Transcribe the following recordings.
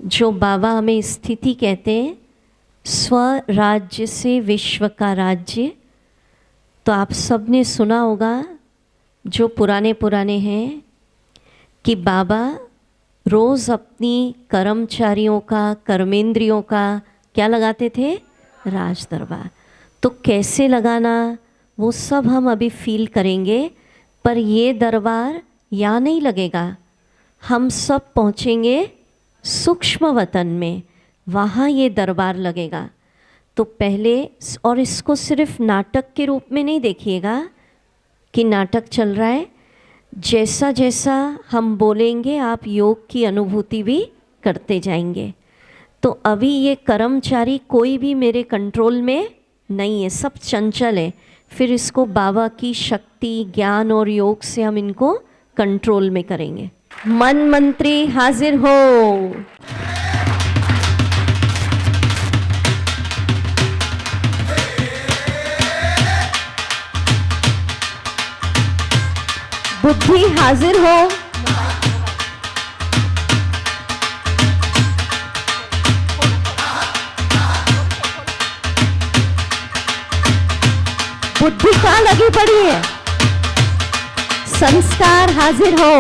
जो बाबा हमें स्थिति कहते हैं, स्वराज्य से विश्व का राज्य। तो आप सब ने सुना होगा, जो पुराने पुराने हैं, कि बाबा रोज़ अपनी कर्मचारियों का, कर्मेंद्रियों का क्या लगाते थे? राज दरबार। तो कैसे लगाना, वो सब हम अभी फील करेंगे। पर ये दरबार यहाँ नहीं लगेगा, हम सब पहुँचेंगे सूक्ष्म वतन में, वहाँ ये दरबार लगेगा। तो पहले, और इसको सिर्फ नाटक के रूप में नहीं देखिएगा कि नाटक चल रहा है। जैसा जैसा हम बोलेंगे आप योग की अनुभूति भी करते जाएंगे। तो अभी ये कर्मचारी कोई भी मेरे कंट्रोल में नहीं है, सब चंचल है। फिर इसको बाबा की शक्ति, ज्ञान और योग से हम इनको कंट्रोल में करेंगे। मन मंत्री हाजिर हो। बुद्धि हाजिर हो। बुद्धि कहाँ लगी पड़ी है? संस्कार हाजिर हो।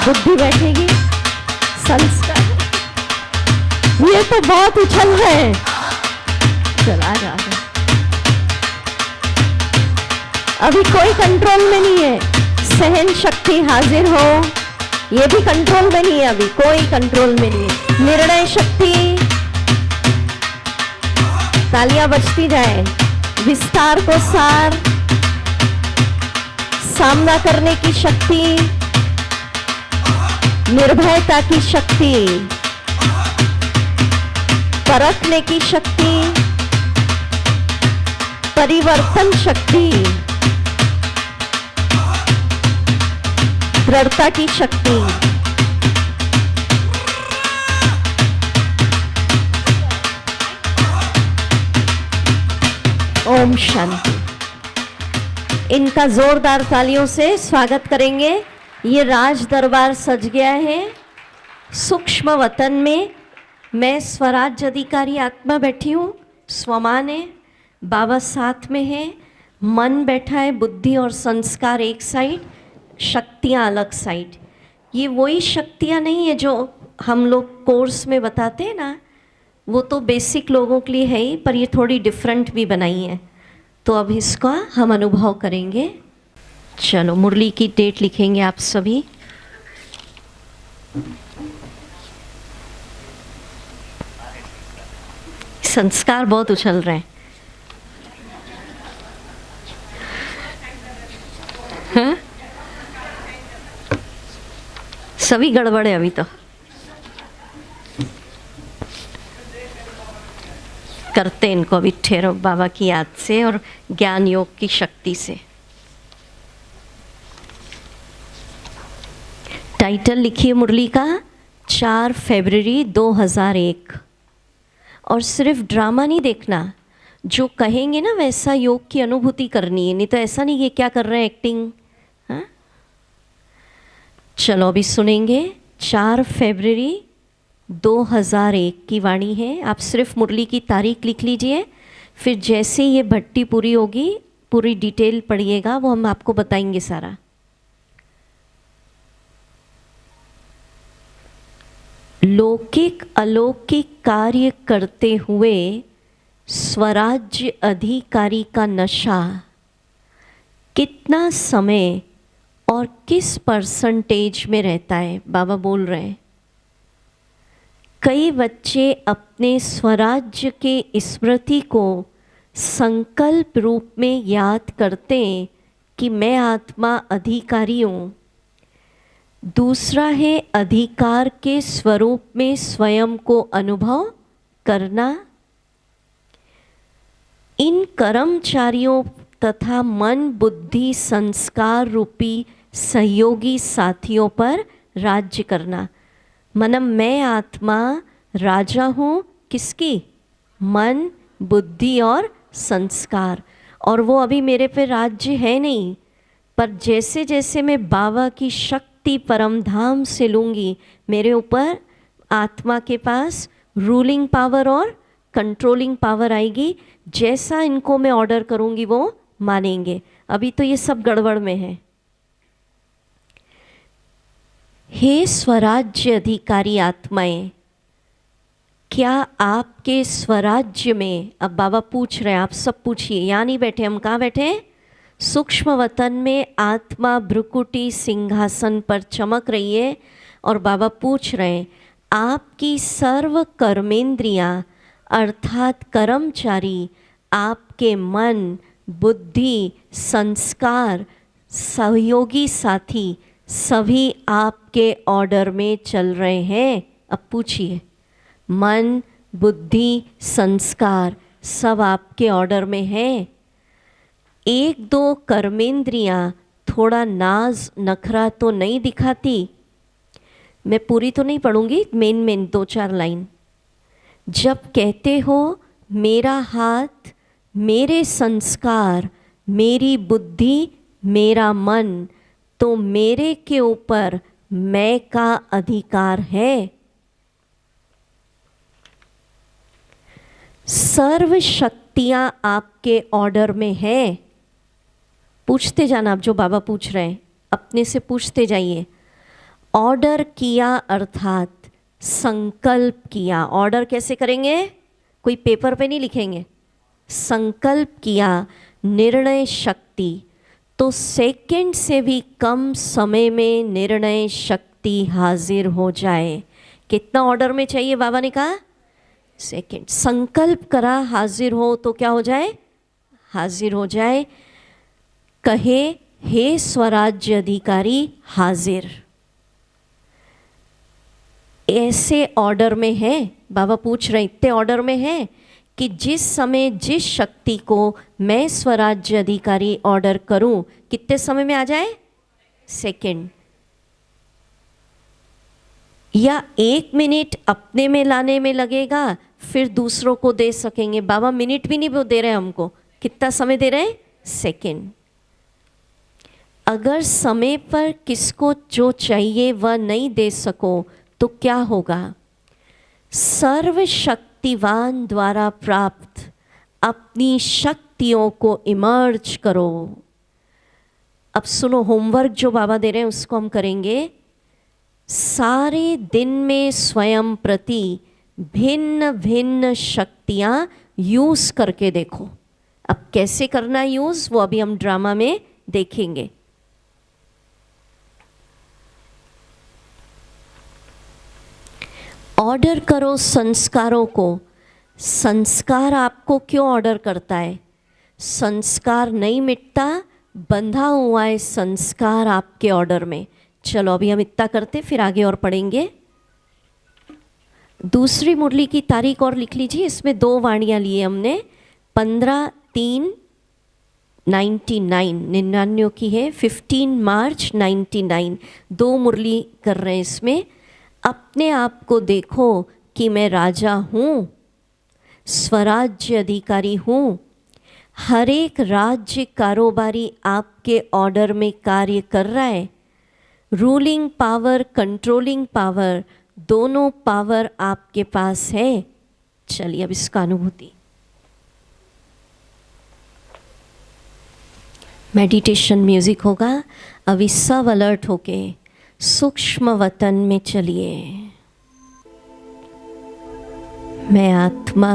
बुद्धि बैठेगी, संस्कार। ये तो बहुत उछल है। चला जा, अभी कोई कंट्रोल में नहीं है। सहन शक्ति हाजिर हो। ये भी कंट्रोल में नहीं है, अभी कोई कंट्रोल में नहीं है। निर्णय शक्ति, तालियां बजती जाए। विस्तार को सार, सामना करने की शक्ति, निर्भयता की शक्ति, परखने की शक्ति, परिवर्तन शक्ति, दृढ़ता की शक्ति। ओम शांति। इनका जोरदार तालियों से स्वागत करेंगे। ये राज दरबार सज गया है सूक्ष्म वतन में। मैं स्वराज्य अधिकारी आत्मा बैठी हूँ, स्वमान है, बाबा साथ में है, मन बैठा है, बुद्धि और संस्कार एक साइड, शक्तियाँ अलग साइड। ये वही शक्तियाँ नहीं है जो हम लोग कोर्स में बताते हैं ना, वो तो बेसिक लोगों के लिए है ही, पर ये थोड़ी डिफरेंट भी बनाई है। तो अब इसका हम अनुभव करेंगे। चलो मुरली की डेट लिखेंगे आप सभी। संस्कार बहुत उछल रहे हैं। हाँ? सभी गड़बड़ है अभी तो। करते इनको अभी, ठहरो, बाबा की याद से और ज्ञान योग की शक्ति से। टाइटल लिखिए मुरली का, 4 फरवरी 2001। और सिर्फ ड्रामा नहीं देखना, जो कहेंगे ना वैसा योग की अनुभूति करनी है। नहीं तो ऐसा नहीं कि क्या कर रहे हैं, एक्टिंग। हाँ, चलो अभी सुनेंगे। 4 फरवरी 2001 की वाणी है। आप सिर्फ मुरली की तारीख लिख लीजिए, फिर जैसे ये भट्टी पूरी होगी पूरी डिटेल पढ़िएगा, वो हम आपको बताएंगे सारा। लौकिक अलौकिक कार्य करते हुए स्वराज्य अधिकारी का नशा कितना समय और किस परसेंटेज में रहता है? बाबा बोल रहे हैं, कई बच्चे अपने स्वराज्य के स्मृति को संकल्प रूप में याद करते हैं कि मैं आत्मा अधिकारी हूँ। दूसरा है अधिकार के स्वरूप में स्वयं को अनुभव करना। इन कर्मचारियों तथा मन बुद्धि संस्कार रूपी सहयोगी साथियों पर राज्य करना। मनम मैं आत्मा राजा हूँ किसकी? मन बुद्धि और संस्कार। और वो अभी मेरे पे राज्य है नहीं, पर जैसे जैसे मैं बाबा की शक्ति परम धाम से लूँगी, मेरे ऊपर आत्मा के पास रूलिंग पावर और कंट्रोलिंग पावर आएगी। जैसा इनको मैं ऑर्डर करूँगी वो मानेंगे। अभी तो ये सब गड़बड़ में है। हे स्वराज्य अधिकारी आत्माएं, क्या आपके स्वराज्य में, अब बाबा पूछ रहे हैं, आप सब पूछिए, यहाँ नहीं बैठे, हम कहाँ बैठे हैं? सूक्ष्म वतन में आत्मा भ्रुकुटी सिंहासन पर चमक रही है और बाबा पूछ रहे हैं, आपकी सर्व कर्मेंद्रियां अर्थात कर्मचारी, आपके मन, बुद्धि, संस्कार, सहयोगी साथी सभी आपके ऑर्डर में चल रहे हैं। अब पूछिए, मन, बुद्धि, संस्कार सब आपके ऑर्डर में हैं। एक दो कर्मेंद्रियां थोड़ा नाज नखरा तो नहीं दिखाती? मैं पूरी तो नहीं पढ़ूंगी, मेन 2-4 लाइन। जब कहते हो मेरा हाथ, मेरे संस्कार, मेरी बुद्धि, मेरा मन, तो मेरे के ऊपर मैं का अधिकार है। सर्व शक्तियां आपके ऑर्डर में है। पूछते जाना, आप जो बाबा पूछ रहे हैं अपने से पूछते जाइए। ऑर्डर किया अर्थात संकल्प किया। ऑर्डर कैसे करेंगे? कोई पेपर पे नहीं लिखेंगे। संकल्प किया, निर्णय शक्ति, तो सेकंड से भी कम समय में निर्णय शक्ति हाजिर हो जाए। कितना ऑर्डर में चाहिए? बाबा ने कहा सेकंड। संकल्प करा, हाजिर हो तो क्या हो जाए? हाजिर हो जाए। कहे हे स्वराज्य अधिकारी हाजिर। ऐसे ऑर्डर में है, बाबा पूछ रहे इतने ऑर्डर में है कि जिस समय जिस शक्ति को मैं स्वराज्य अधिकारी ऑर्डर करूं, कितने समय में आ जाए? सेकंड। या 1 मिनट अपने में लाने में लगेगा, फिर दूसरों को दे सकेंगे। बाबा मिनट भी नहीं दे रहे हमको, कितना समय दे रहे हैं? सेकंड। अगर समय पर किसको जो चाहिए वह नहीं दे सको तो क्या होगा? सर्वशक्तिवान द्वारा प्राप्त अपनी शक्तियों को इमर्ज करो। अब सुनो, होमवर्क जो बाबा दे रहे हैं उसको हम करेंगे। सारे दिन में स्वयं प्रति भिन्न भिन्न शक्तियां यूज करके देखो। अब कैसे करना यूज, वो अभी हम ड्रामा में देखेंगे। ऑर्डर करो संस्कारों को। संस्कार आपको क्यों ऑर्डर करता है? संस्कार नहीं मिटता, बंधा हुआ है संस्कार आपके ऑर्डर में। चलो अभी हम इतना करते, फिर आगे और पढ़ेंगे। दूसरी मुरली की तारीख और लिख लीजिए, इसमें 2 वाणियाँ लिए हमने। 15/3/99 की है, 15 मार्च 99। 2 मुरली कर रहे हैं इसमें। अपने आप को देखो कि मैं राजा हूँ, स्वराज्य अधिकारी हूँ। हर एक राज्य कारोबारी आपके ऑर्डर में कार्य कर रहा है। रूलिंग पावर, कंट्रोलिंग पावर, दोनों पावर आपके पास है। चलिए अब इसका अनुभूति। मेडिटेशन म्यूजिक होगा। अभी सब अलर्ट होके सूक्ष्म वतन में चलिए। मैं आत्मा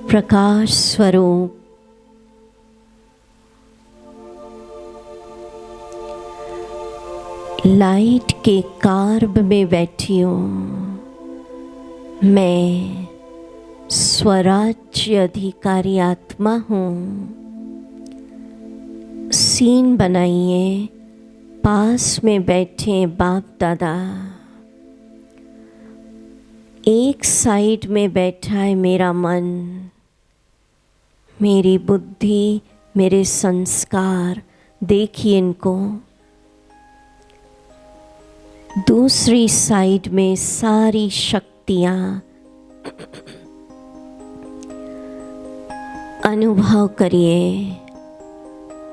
प्रकाश स्वरूप लाइट के कार्ब में बैठी हूँ। मैं स्वराज्य अधिकारी आत्मा हूँ। सीन बनाइए, पास में बैठे बाप दादा। एक साइड में बैठा है मेरा मन, मेरी बुद्धि, मेरे संस्कार, देखिए इनको। दूसरी साइड में सारी शक्तियाँ अनुभव करिए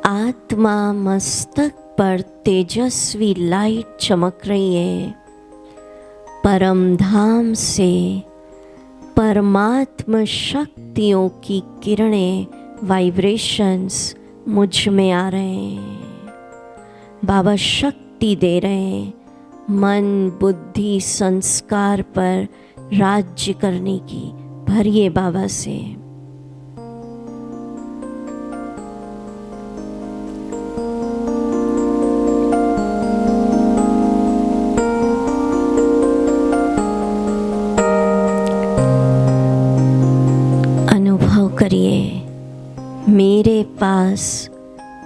आत्मा मस्तक पर तेजस्वी लाइट चमक रही है। परम धाम से परमात्मा शक्तियों की किरणें, वाइब्रेशंस मुझ में आ रहे हैं। बाबा शक्ति दे रहे हैं मन बुद्धि संस्कार पर राज्य करने की। भरिए बाबा से। अनुभव करिए मेरे पास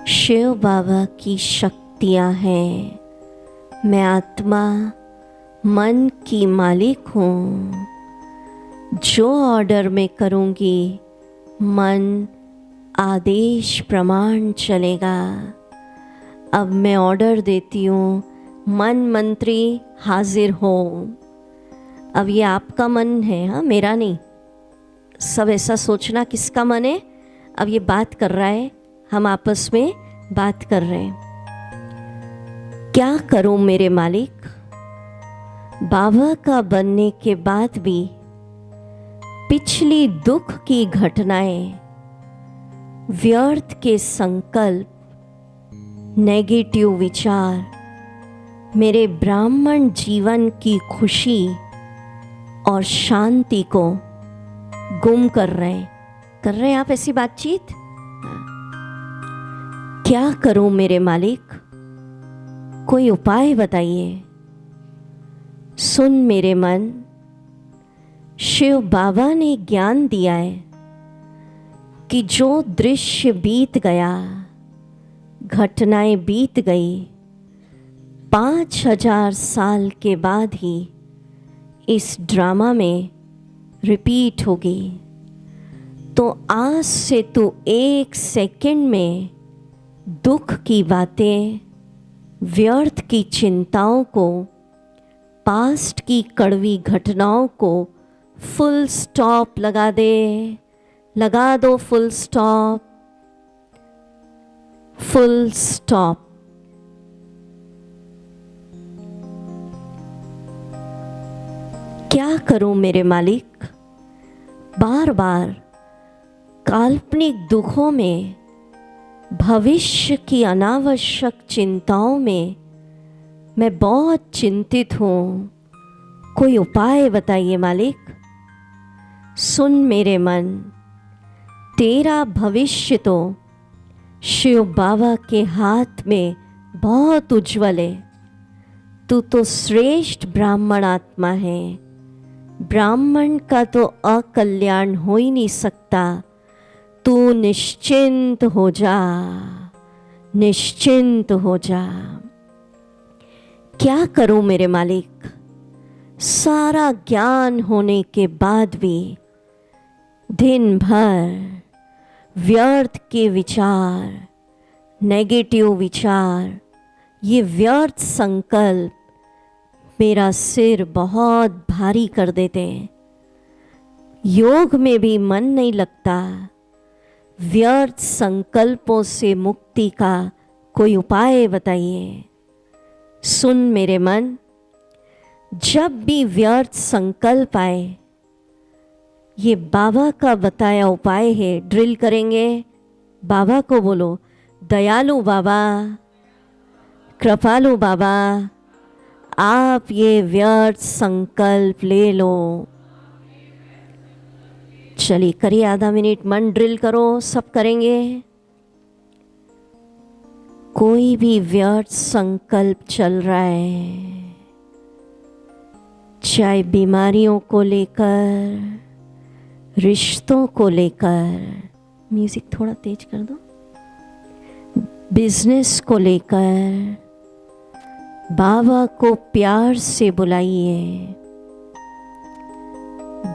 शिव बाबा की शक्तियाँ हैं। मैं आत्मा मन की मालिक हूँ। जो ऑर्डर मैं करूँगी मन आदेश प्रमाण चलेगा। अब मैं ऑर्डर देती हूँ, मन मंत्री हाजिर हो। अब ये आपका मन है, हाँ, मेरा नहीं। सब ऐसा सोचना किसका मन है। अब ये बात कर रहा है, हम आपस में बात कर रहे हैं। क्या करूं मेरे मालिक। बाबा का बनने के बाद भी पिछली दुख की घटनाएं, व्यर्थ के संकल्प, नेगेटिव विचार मेरे ब्राह्मण जीवन की खुशी और शांति को गुम कर रहे हैं आप ऐसी बातचीत। क्या करूं मेरे मालिक, कोई उपाय बताइए। सुन मेरे मन, शिव बाबा ने ज्ञान दिया है कि जो दृश्य बीत गया, घटनाएं बीत गई, 5000 साल के बाद ही इस ड्रामा में रिपीट होगी। तो आज से तू 1 सेकंड में दुख की बातें, व्यर्थ की चिंताओं को, पास्ट की कड़वी घटनाओं को फुल स्टॉप लगा दो फुल स्टॉप। क्या करूं मेरे मालिक। बार बार काल्पनिक दुखों में, भविष्य की अनावश्यक चिंताओं में मैं बहुत चिंतित हूँ। कोई उपाय बताइए मालिक। सुन मेरे मन, तेरा भविष्य तो शिव बाबा के हाथ में बहुत उज्जवल है। तू तो श्रेष्ठ ब्राह्मण आत्मा है। ब्राह्मण का तो अकल्याण हो ही नहीं सकता। तू निश्चिंत हो जा, निश्चिंत हो जा। क्या करूं मेरे मालिक। सारा ज्ञान होने के बाद भी दिन भर व्यर्थ के विचार, नेगेटिव विचार, ये व्यर्थ संकल्प मेरा सिर बहुत भारी कर देते हैं। योग में भी मन नहीं लगता। व्यर्थ संकल्पों से मुक्ति का कोई उपाय बताइए। सुन मेरे मन, जब भी व्यर्थ संकल्प आए, ये बाबा का बताया उपाय है। ड्रिल करेंगे, बाबा को बोलो, दयालु बाबा, कृपालु बाबा, आप ये व्यर्थ संकल्प ले लो। चलिए करिए, आधा मिनट मन ड्रिल करो, सब करेंगे। कोई भी व्यर्थ संकल्प चल रहा है, चाहे बीमारियों को लेकर, रिश्तों को लेकर, म्यूजिक थोड़ा तेज कर दो, बिजनेस को लेकर, बाबा को प्यार से बुलाइए।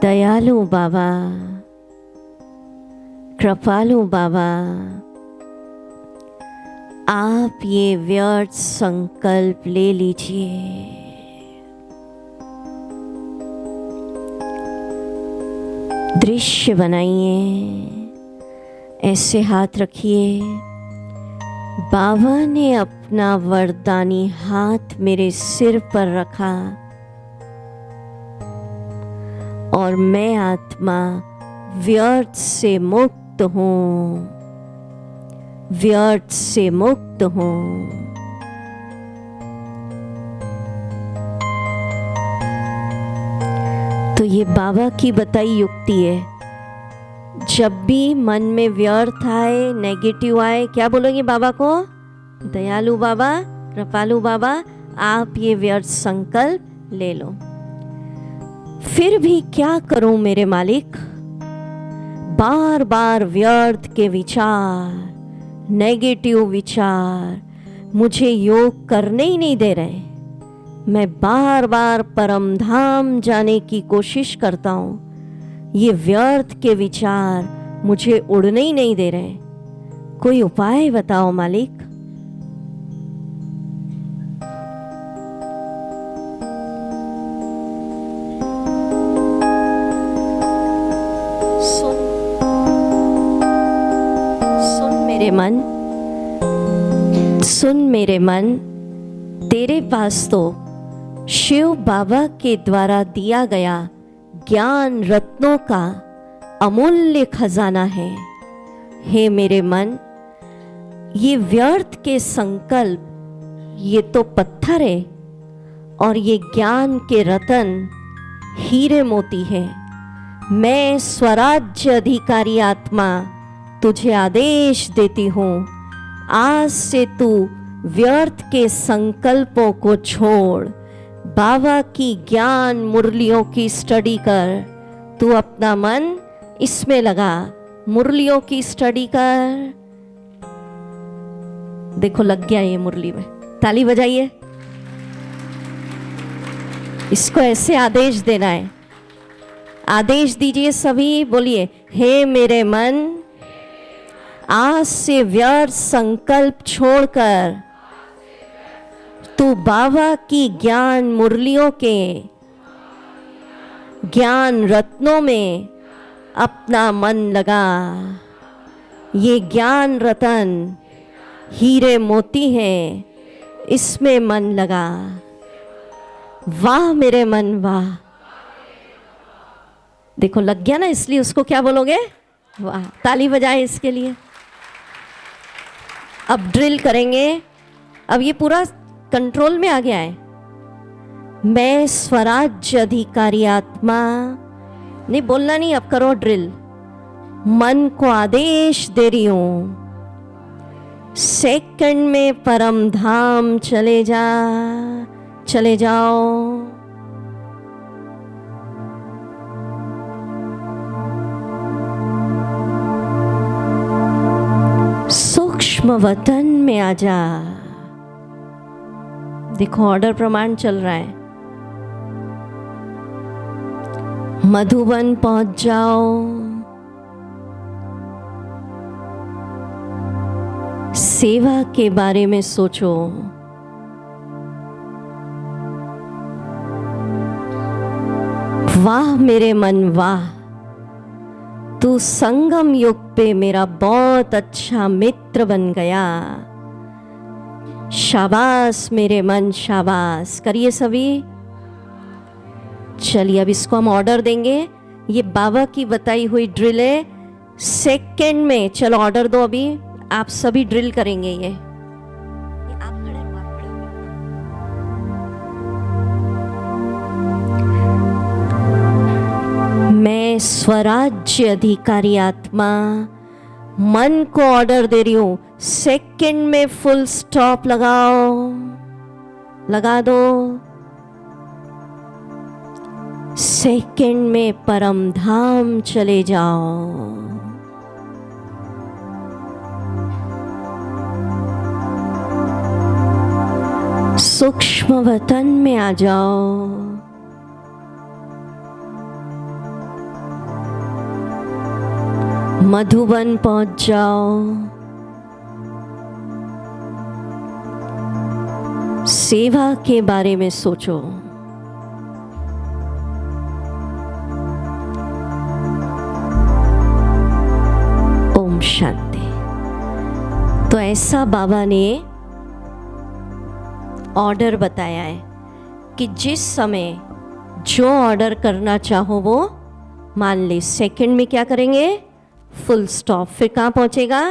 दयालु बाबा, कृपालु बाबा, आप ये व्यर्थ संकल्प ले लीजिए। दृश्य बनाइए, ऐसे हाथ रखिए। बाबा ने अपना वरदानी हाथ मेरे सिर पर रखा और मैं आत्मा व्यर्थ से मुक्त हूँ, व्यर्थ से मुक्त हूँ। तो ये बाबा की बताई युक्ति है। जब भी मन में व्यर्थ आए, नेगेटिव आए, क्या बोलोगे बाबा को? दयालु बाबा, कृपालु बाबा, आप ये व्यर्थ संकल्प ले लो। फिर भी क्या करूं मेरे मालिक? बार बार व्यर्थ के विचार, नेगेटिव विचार मुझे योग करने ही नहीं दे रहे। मैं बार बार परम धाम जाने की कोशिश करता हूँ, ये व्यर्थ के विचार मुझे उड़ने ही नहीं दे रहे। कोई उपाय बताओ मालिक। सुन मेरे मन, सुन मेरे मन, तेरे पास तो शिव बाबा के द्वारा दिया गया ज्ञान रत्नों का अमूल्य खजाना है। हे मेरे मन, ये व्यर्थ के संकल्प ये तो पत्थर है और ये ज्ञान के रतन हीरे मोती है। मैं स्वराज्य अधिकारी आत्मा तुझे आदेश देती हूँ, आज से तू व्यर्थ के संकल्पों को छोड़, बाबा की ज्ञान मुरलियों की स्टडी कर। तू अपना मन इसमें लगा, मुरलियों की स्टडी कर। देखो लग गया ये मुरली में, ताली बजाइए। इसको ऐसे आदेश देना है। आदेश दीजिए सभी, बोलिए, हे मेरे मन, आज से व्यर्थ संकल्प छोड़कर तू बाबा की ज्ञान मुरलियों के ज्ञान रत्नों में अपना मन लगा। ये ज्ञान रतन हीरे मोती हैं, इसमें मन लगा। वाह मेरे मन वाह। देखो लग गया ना, इसलिए उसको क्या बोलोगे? वाह। ताली बजाए इसके लिए। अब ड्रिल करेंगे। अब ये पूरा कंट्रोल में आ गया है। मैं स्वराज्य अधिकारी आत्मा, नहीं बोलना नहीं, अब करो ड्रिल। मन को आदेश दे रही हूं, सेकंड में परम धाम चले जा, चले जाओ। सूक्ष्म वतन में आजा। देखो ऑर्डर प्रमाण चल रहा है। मधुबन पहुंच जाओ, सेवा के बारे में सोचो। वाह मेरे मन वाह, तू संगम युग पे मेरा बहुत अच्छा मित्र बन गया। शाबाश मेरे मन, शाबाश। करिए सभी। चलिए अब इसको हम ऑर्डर देंगे। ये बाबा की बताई हुई ड्रिल है, सेकंड में। चलो ऑर्डर दो, अभी आप सभी ड्रिल करेंगे। ये आप खड़े हो, आप खड़े हो। मैं स्वराज्य अधिकारी आत्मा मन को ऑर्डर दे रही हूं, सेकंड में फुल स्टॉप लगाओ, लगा दो। सेकंड में परम धाम चले जाओ। सूक्ष्म वतन में आ जाओ। मधुबन पहुंच जाओ। सेवा के बारे में सोचो। ओम शांति। तो ऐसा बाबा ने ऑर्डर बताया है कि जिस समय जो ऑर्डर करना चाहो वो मान ले, सेकंड में क्या करेंगे, फुल स्टॉप, फिर कहाँ पहुँचेगा,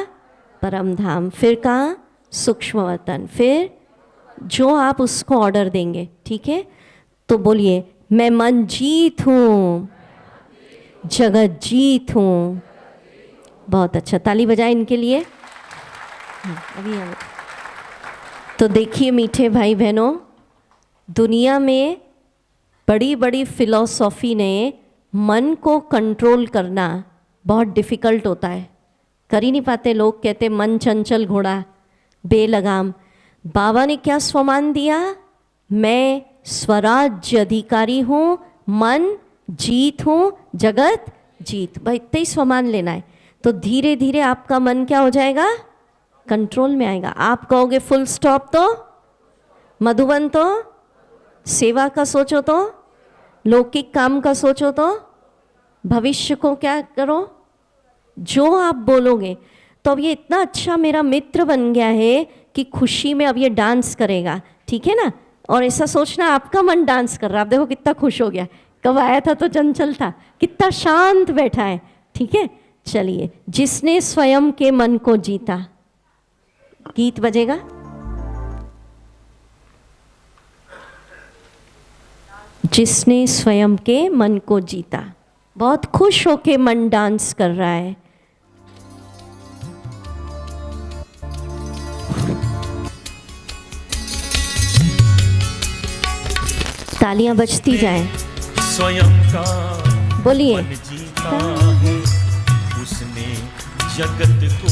परम धाम, फिर कहाँ, सूक्ष्म वतन, फिर जो आप उसको ऑर्डर देंगे। ठीक है, तो बोलिए मैं मन जीत हूँ, जगत जीत हूँ। बहुत अच्छा, ताली बजाए इनके लिए। अभी तो देखिए मीठे भाई बहनों, दुनिया में बड़ी बड़ी फिलॉसफी ने मन को कंट्रोल करना बहुत डिफ़िकल्ट होता है, कर ही नहीं पाते लोग। कहते मन चंचल घोड़ा बेलगाम। बाबा ने क्या स्वमान दिया, मैं स्वराज्य अधिकारी हूँ, मन जीत हूँ, जगत जीत। भाई इतना ही स्वमान लेना है, तो धीरे धीरे आपका मन क्या हो जाएगा, कंट्रोल में आएगा। आप कहोगे फुल स्टॉप तो मधुबन, तो सेवा का सोचो, तो लौकिक काम का सोचो, तो भविष्य को क्या करो, जो आप बोलोगे। तो अब ये इतना अच्छा मेरा मित्र बन गया है कि खुशी में अब ये डांस करेगा, ठीक है ना। और ऐसा सोचना आपका मन डांस कर रहा है, आप देखो कितना खुश हो गया, कब आया था तो चंचल था, कितना शांत बैठा है। ठीक है, चलिए, जिसने स्वयं के मन को जीता, गीत बजेगा। जिसने स्वयं के मन को जीता, बहुत खुश होके मन डांस कर रहा है। तालियां बजती जाएं। स्वयं का बोलिए, मन जीता है, उसने जगत को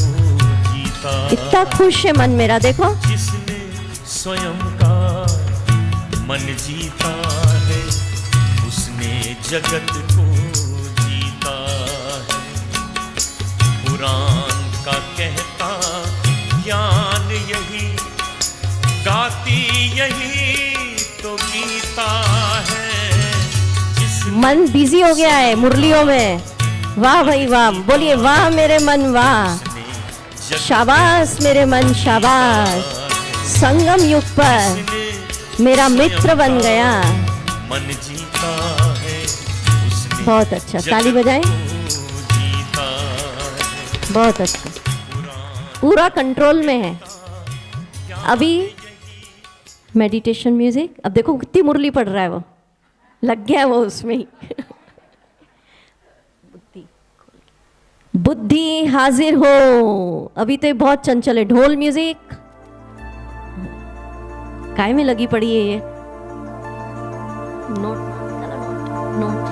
जीता। इतना खुश है मन मेरा, देखो। जिसने स्वयं का मन जीता है, उसने जगत को जीता है। पुराण का कहता ज्ञान यही, गाती यही तो गीता है। मन बिजी हो गया है मुरलियों में। वाह भाई वाह, बोलिए वाह मेरे मन वाह, शाबाश मेरे मन शाबाश, संगम युग पर मेरा मित्र बन गया। मन जीता है, उसने बहुत अच्छा, ताली बजाएं। जीता है। बहुत अच्छा, पूरा कंट्रोल में है। अभी मेडिटेशन म्यूजिक, अब देखो कितनी मुरली पड़ रहा है, वो लग गया है वो उसमें ही। बुद्धि हाजिर हो। अभी तो बहुत चंचल है। ढोल म्यूजिक काय में लगी पड़ी है ये, नोट नोट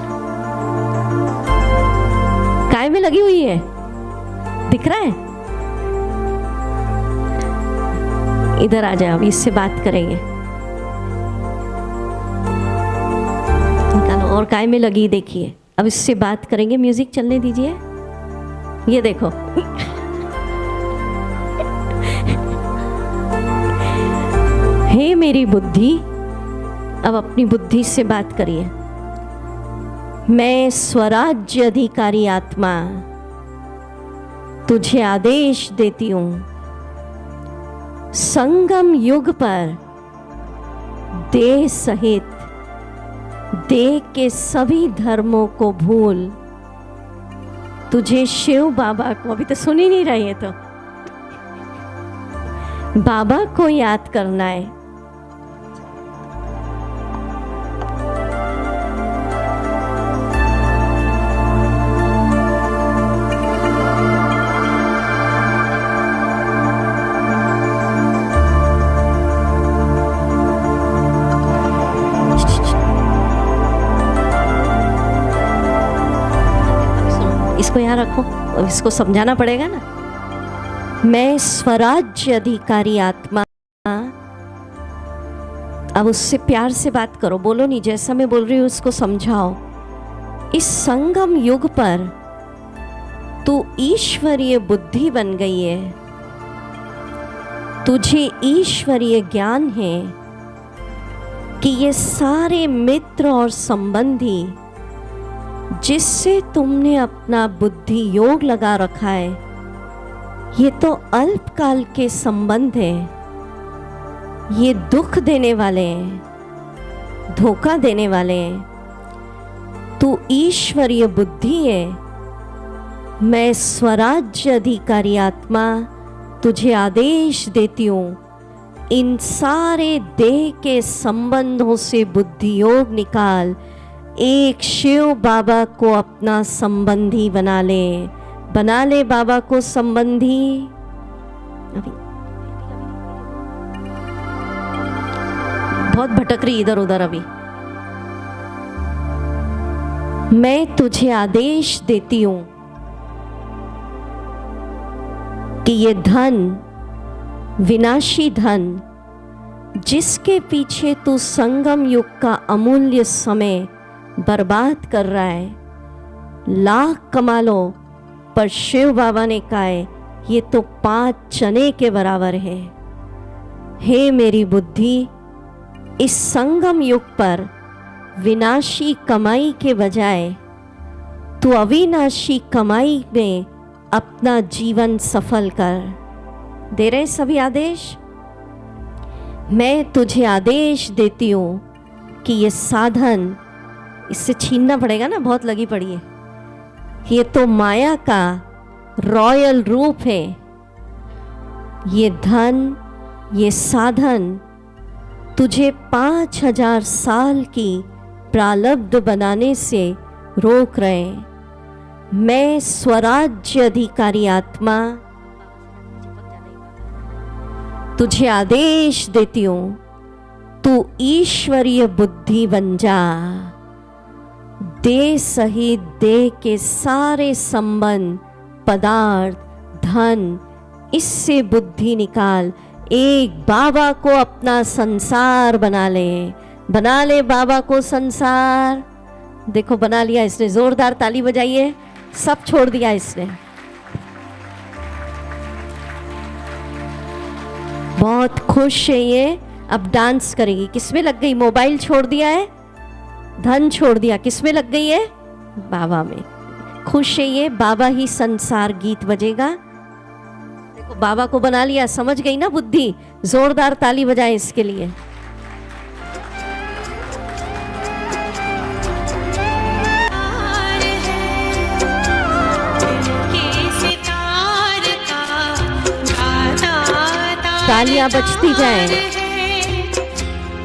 काय में लगी हुई है, दिख रहा है। इधर आ जाओ, इससे बात करेंगे। निकालो, और काय में लगी देखिए, अब इससे बात करेंगे। म्यूजिक चलने दीजिए। ये देखो, हे मेरी बुद्धि, अब अपनी बुद्धि से बात करिए। मैं स्वराज्य अधिकारी आत्मा तुझे आदेश देती हूं, संगम युग पर देह सहित देह के सभी धर्मों को भूल तुझे शिव बाबा को, अभी तो सुन ही नहीं रही है, तो बाबा को याद करना है। इसको यहाँ रखो, अब इसको समझाना पड़ेगा ना। मैं स्वराज्य अधिकारी आत्मा, अब उससे प्यार से बात करो, बोलो नहीं, जैसा मैं बोल रही हूँ उसको समझाओ। इस संगम युग पर तू ईश्वरीय बुद्धि बन गई है, तुझे ईश्वरीय ज्ञान है कि ये सारे मित्र और संबंधी जिससे तुमने अपना बुद्धि योग लगा रखा है, ये तो अल्पकाल के संबंध हैं, ये दुख देने वाले हैं, धोखा देने वाले हैं। तू ईश्वरीय बुद्धि है, मैं स्वराज्य अधिकारी आत्मा तुझे आदेश देती हूँ, इन सारे देह के संबंधों से बुद्धि योग निकाल, एक शिव बाबा को अपना संबंधी बना ले बाबा को संबंधी। अभी बहुत भटक रही इधर उधर। अभी मैं तुझे आदेश देती हूं कि ये धन, विनाशी धन, जिसके पीछे तू संगम युग का अमूल्य समय बर्बाद कर रहा है, लाख कमा लो, पर शिव बाबा ने कहा है ये तो 5 चने के बराबर है। हे मेरी बुद्धि, इस संगम युग पर विनाशी कमाई के बजाय तू अविनाशी कमाई में अपना जीवन सफल कर। दे रहे सभी आदेश। मैं तुझे आदेश देती हूँ कि ये साधन, इससे छीनना पड़ेगा ना, बहुत लगी पड़ी है। ये तो माया का रॉयल रूप है। ये धन, ये साधन तुझे 5000 साल की प्रारब्ध बनाने से रोक रहे हैं। मैं स्वराज्य अधिकारी आत्मा तुझे आदेश देती हूँ, तू ईश्वरीय बुद्धि बन जा। देह सहित देह के सारे संबंध, पदार्थ, धन, इससे बुद्धि निकाल, एक बाबा को अपना संसार बना ले बाबा को संसार। देखो बना लिया इसने, जोरदार ताली बजाइए। सब छोड़ दिया इसने। बहुत खुश है ये। अब डांस करेगी। किसमें लग गई? मोबाइल छोड़ दिया है, धन छोड़ दिया, किसमें लग गई है? बाबा में। खुश है ये। बाबा ही संसार गीत बजेगा। देखो बाबा को बना लिया। समझ गई ना बुद्धि? जोरदार ताली बजाए इसके लिए। तालियां बजती जाएं।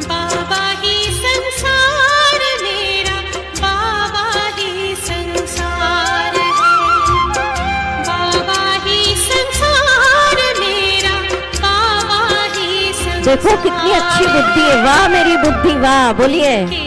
बाबा ही संसार मेरा, बाबा ही संसार है। बाबा ही संसार मेरा, बाबा ही संसार। देखो कितनी अच्छी बुद्धि है। वाह मेरी बुद्धि वाह। बोलिए।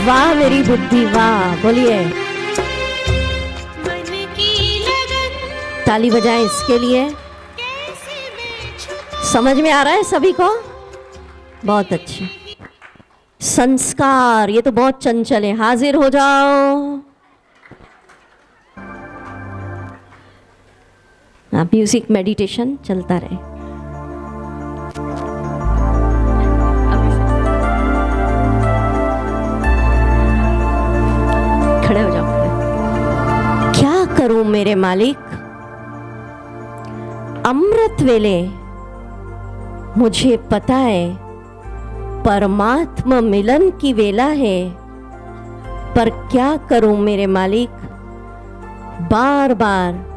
वाह मेरी बुद्धि वाह। बोलिए। ताली बजाएं इसके लिए। समझ में आ रहा है सभी को? बहुत अच्छा। संस्कार, ये तो बहुत चंचल है। हाजिर हो जाओ। म्यूजिक मेडिटेशन चलता रहे। खड़े हो जाओ। क्या करूं मेरे मालिक? अमृत वेले मुझे पता है परमात्मा मिलन की वेला है, पर क्या करूं मेरे मालिक? बार बार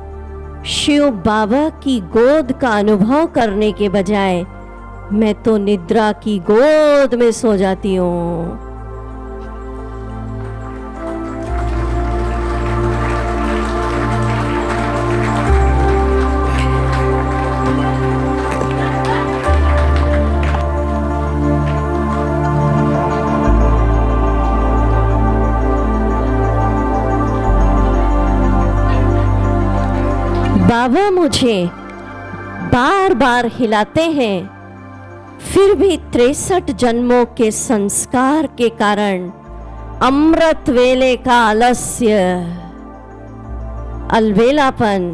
शिव बाबा की गोद का अनुभव करने के बजाय मैं तो निद्रा की गोद में सो जाती हूँ। बाबा मुझे बार बार हिलाते हैं, फिर भी 63 जन्मों के संस्कार के कारण अमृत वेले का आलस्य, अलवेलापन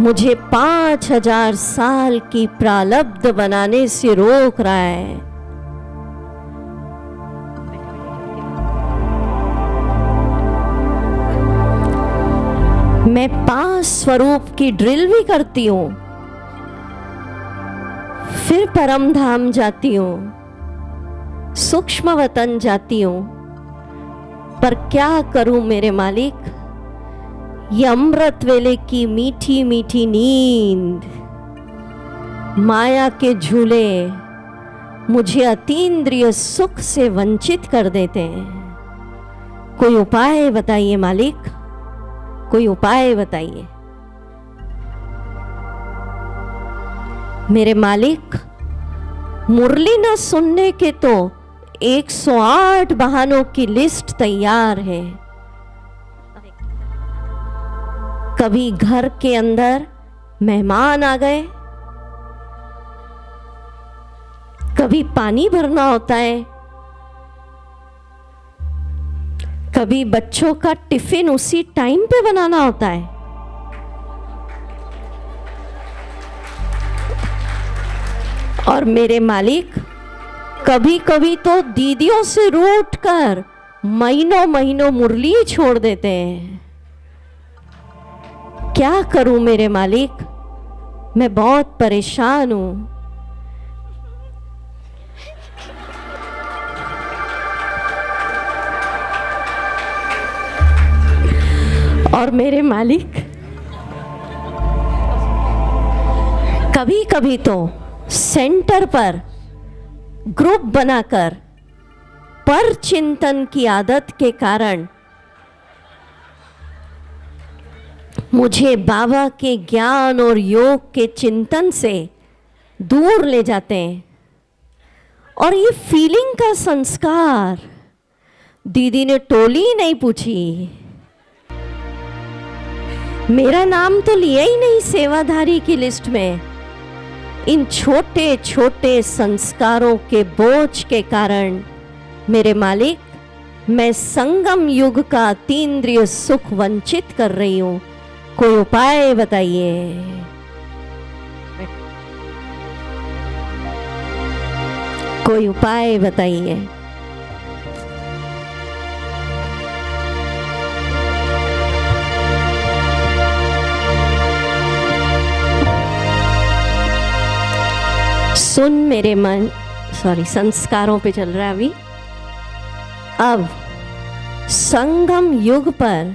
मुझे 5000 साल की प्रारब्ध बनाने से रोक रहा है। मैं 5 स्वरूप की ड्रिल भी करती हूं, फिर परम धाम जाती हूं, सूक्ष्म वतन जाती हूं, पर क्या करूं मेरे मालिक, ये अमृत वेले की मीठी मीठी नींद, माया के झूले मुझे अतीन्द्रिय सुख से वंचित कर देते हैं। कोई उपाय बताइए मालिक, कोई उपाय बताइए। मेरे मालिक, मुरली न सुनने के तो 108 बहानों की लिस्ट तैयार है। कभी घर के अंदर मेहमान आ गए, कभी पानी भरना होता है, कभी बच्चों का टिफिन उसी टाइम पे बनाना होता है, और मेरे मालिक कभी कभी तो दीदियों से रूठ कर महीनों महीनों मुरली छोड़ देते हैं। क्या करूं मेरे मालिक, मैं बहुत परेशान हूं। और मेरे मालिक कभी कभी तो सेंटर पर ग्रुप बनाकर पर चिंतन की आदत के कारण मुझे बाबा के ज्ञान और योग के चिंतन से दूर ले जाते हैं। और ये फीलिंग का संस्कार दीदी ने टोली नहीं पूछी, मेरा नाम तो लिया ही नहीं सेवाधारी की लिस्ट में। इन छोटे छोटे संस्कारों के बोझ के कारण मेरे मालिक, मैं संगम युग का अतीन्द्रिय सुख वंचित कर रही हूं। कोई उपाय बताइए। कोई उपाय बताइए। सुन मेरे मन, संस्कारों पे चल रहा है अभी। अब संगम युग पर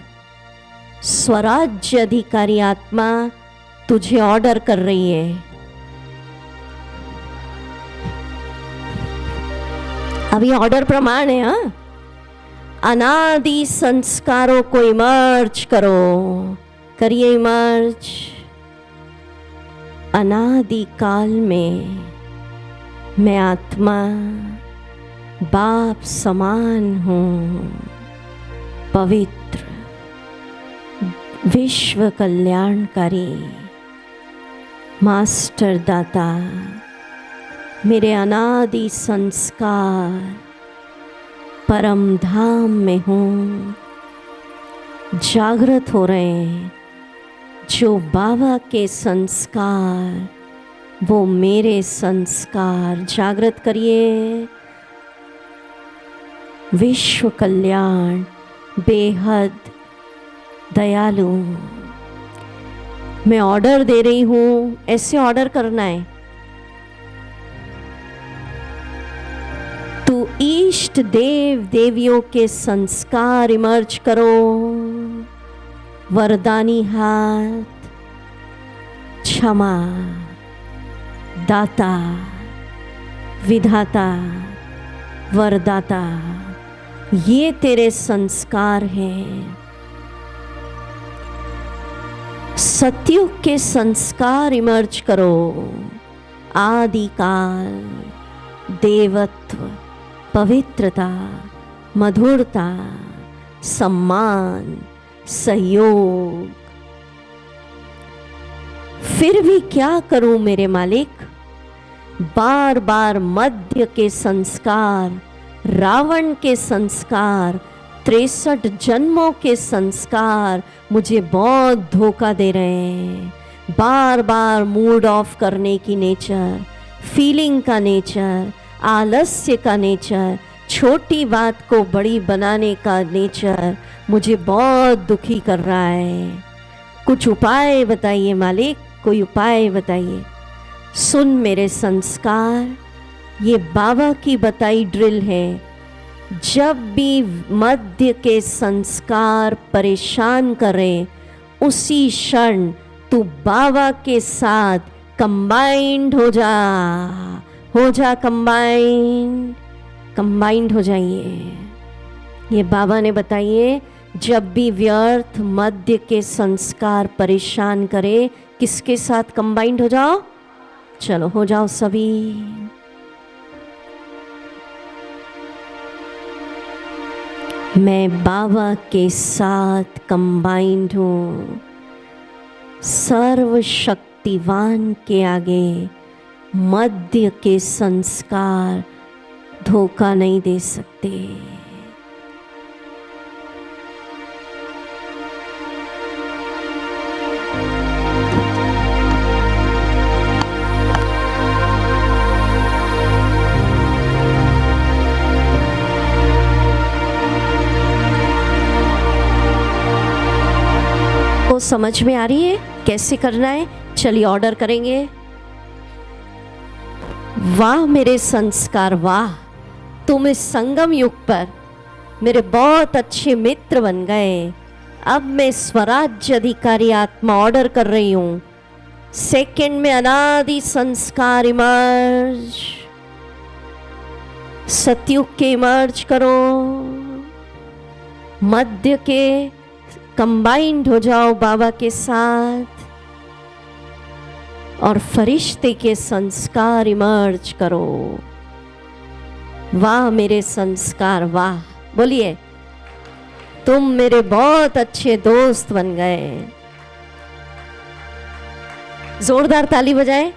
स्वराज्य अधिकारी आत्मा तुझे ऑर्डर कर रही है। अभी ऑर्डर प्रमाण है, हाँ? अनादि संस्कारों को इमर्ज करो, करिए इमर्ज। अनादि काल में मैं आत्मा बाप समान हूँ, पवित्र, विश्व कल्याणकारी, मास्टर दाता। मेरे अनादि संस्कार परम धाम में हूँ, जागृत हो रहे हैं। जो बाबा के संस्कार वो मेरे संस्कार, जागृत करिए। विश्व कल्याण, बेहद दयालु। मैं ऑर्डर दे रही हूँ, ऐसे ऑर्डर करना है। तू इष्ट देव देवियों के संस्कार इमर्ज करो। वरदानी हाथ, क्षमा, दाता, विधाता, वरदाता, ये तेरे संस्कार हैं। सतयुग के संस्कार इमर्ज करो। आदिकाल, देवत्व, पवित्रता, मधुरता, सम्मान, सहयोग, फिर भी क्या करूं मेरे मालिक, बार बार मध्य के संस्कार, रावण के संस्कार, 63 जन्मों के संस्कार मुझे बहुत धोखा दे रहे हैं। बार बार मूड ऑफ करने की नेचर, फीलिंग का नेचर, आलस्य का नेचर, छोटी बात को बड़ी बनाने का नेचर मुझे बहुत दुखी कर रहा है। कुछ उपाय बताइए मालिक, कोई उपाय बताइए। सुन मेरे संस्कार, ये बाबा की बताई ड्रिल है। जब भी मध्य के संस्कार परेशान करें, उसी क्षण तू बाबा के साथ कंबाइंड हो जा कंबाइंड हो जाइए। ये बाबा ने बताइए, जब भी व्यर्थ मध्य के संस्कार परेशान करे, किसके साथ कंबाइंड हो जाओ? चलो हो जाओ सभी। मैं बाबा के साथ कंबाइंड हूँ। सर्वशक्तिवान के आगे मध्य के संस्कार धोखा नहीं दे सकते। समझ में आ रही है कैसे करना है? चलिए ऑर्डर करेंगे। वाह मेरे संस्कार, वाह, तुम इस संगम युग पर मेरे बहुत अच्छे मित्र बन गए। अब मैं स्वराज्य अधिकारी आत्मा ऑर्डर कर रही हूं। सेकंड में अनादि संस्कार इमर्ज, सतयुग के इमर्ज करो, मध्य के कंबाइंड हो जाओ बाबा के साथ, और फरिश्ते के संस्कार इमर्ज करो। वाह मेरे संस्कार, वाह, बोलिए, तुम मेरे बहुत अच्छे दोस्त बन गए। जोरदार ताली बजाएं।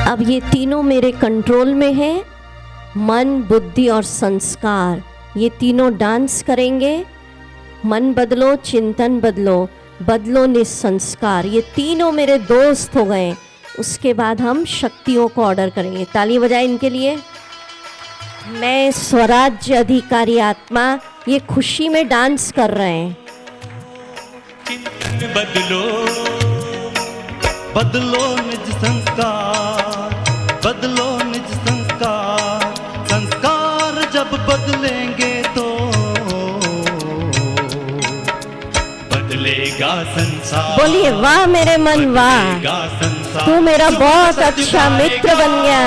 अब ये तीनों मेरे कंट्रोल में हैं, मन, बुद्धि और संस्कार। ये तीनों डांस करेंगे। मन बदलो, चिंतन बदलो, बदलो निसंस्कार। ये तीनों मेरे दोस्त हो गए। उसके बाद हम शक्तियों को ऑर्डर करेंगे। ताली बजाए इनके लिए। मैं स्वराज्य अधिकारी आत्मा, ये खुशी में डांस कर रहे हैं। चिंतन बदलो, बदलो निज संस्कार, बदलो निज संस्कार। संस्कार जब बदलेंगे तो बदलेगा संसार। बोलिए, वाह मेरे मन, वाह, तू मेरा बहुत अच्छा मित्र बन गया।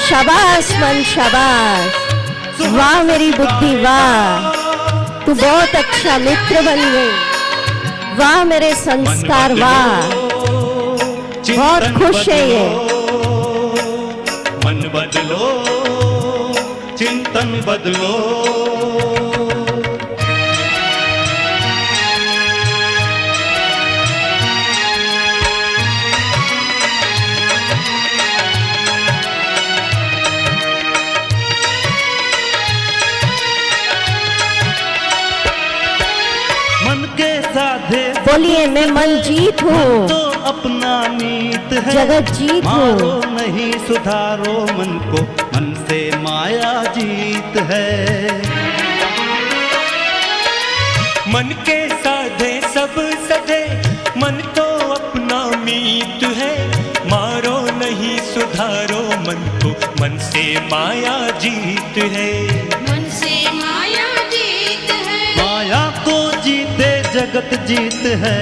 शाबाश मन, शाबाश। वाह मेरी बुद्धि, वाह, तू बहुत अच्छा मित्र बन गई। वाह मेरे संस्कार, वाह, बहुत खुश है ये। मन बदलो, चिंतन बदलो। मन के साधे बोलिए, मैं मन जीत हूँ, तो अपना मीत है। जगत जीत मारो हूँ। नहीं सुधारो मन को, मन से माया जीत है। मन के साधे सब सधे, मन तो अपना मीत है। मारो नहीं सुधारो मन को, मन से माया जीत है। मन से माया जीत है। माया को जीते जगत जीत है।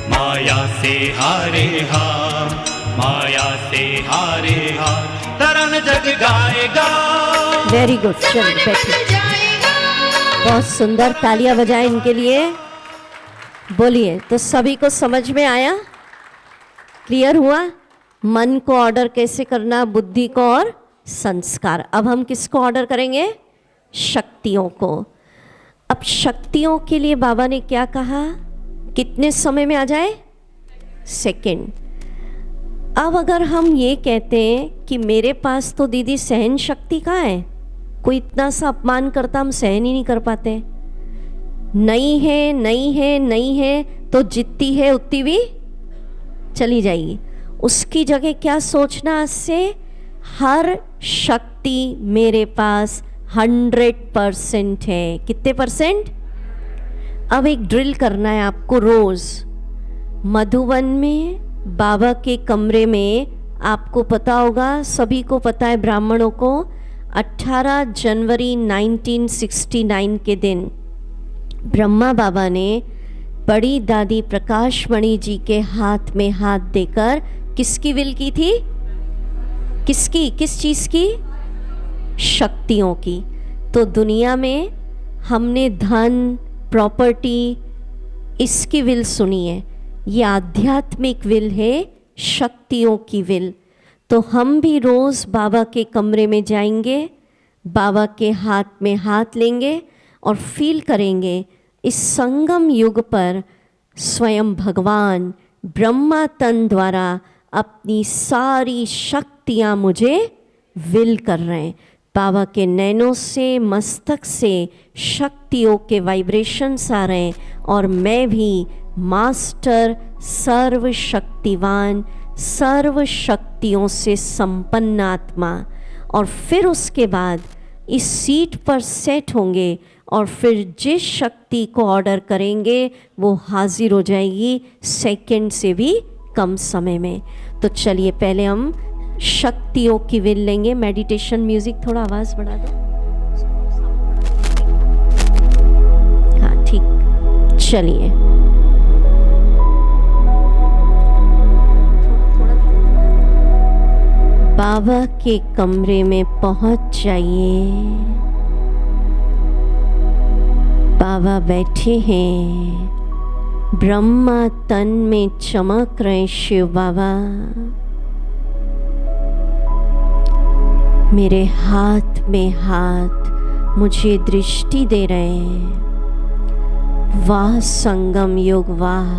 माया से हारे हार, माया से हारे हार, तरन जग गाएगा। वेरी गुड, चल मन बैठिए। बदल जाएगा। बहुत सुंदर, तालियां बजाएं इनके लिए। बोलिए, तो सभी को समझ में आया? क्लियर हुआ? मन को ऑर्डर कैसे करना, बुद्धि को और संस्कार। अब हम किसको ऑर्डर करेंगे? शक्तियों को। अब शक्तियों के लिए बाबा ने क्या कहा? कितने समय में आ जाए? सेकंड। अब अगर हम ये कहते हैं कि मेरे पास तो दीदी सहन शक्ति कहाँ है, कोई इतना सा अपमान करता हम सहन ही नहीं कर पाते, नहीं है नहीं है नहीं है, तो जितनी है उतनी भी चली जाएगी। उसकी जगह क्या सोचना आज से? हर शक्ति मेरे पास 100% है। कितने परसेंट? अब एक ड्रिल करना है आपको रोज। मधुवन में बाबा के कमरे में, आपको पता होगा, सभी को पता है ब्राह्मणों को, 18 जनवरी 1969 के दिन ब्रह्मा बाबा ने बड़ी दादी प्रकाशमणि जी के हाथ में हाथ देकर किसकी विल की थी? किसकी? किस चीज़ की? शक्तियों की। तो दुनिया में हमने धन, प्रॉपर्टी, इसकी विल सुनी है, ये आध्यात्मिक विल है, शक्तियों की विल। तो हम भी रोज़ बाबा के कमरे में जाएंगे, बाबा के हाथ में हाथ लेंगे और फील करेंगे इस संगम युग पर स्वयं भगवान ब्रह्मा तन द्वारा अपनी सारी शक्तियाँ मुझे विल कर रहे हैं। बाबा के नैनों से, मस्तक से शक्तियों के वाइब्रेशंस आ रहे हैं और मैं भी मास्टर, सर्वशक्तिवान, सर्व शक्तियों से संपन्न आत्मा। और फिर उसके बाद इस सीट पर सेट होंगे और फिर जिस शक्ति को ऑर्डर करेंगे वो हाजिर हो जाएगी सेकंड से भी कम समय में। तो चलिए पहले हम शक्तियों की विल लेंगे। मेडिटेशन म्यूजिक थोड़ा आवाज़ बढ़ा दो। हाँ ठीक, चलिए बाबा के कमरे में पहुंच जाइए। बाबा बैठे हैं, ब्रह्मा तन में चमक रहे शिव बाबा। मेरे हाथ में हाथ मुझे दृष्टि दे रहे हैं। वाह संगम युग, वाह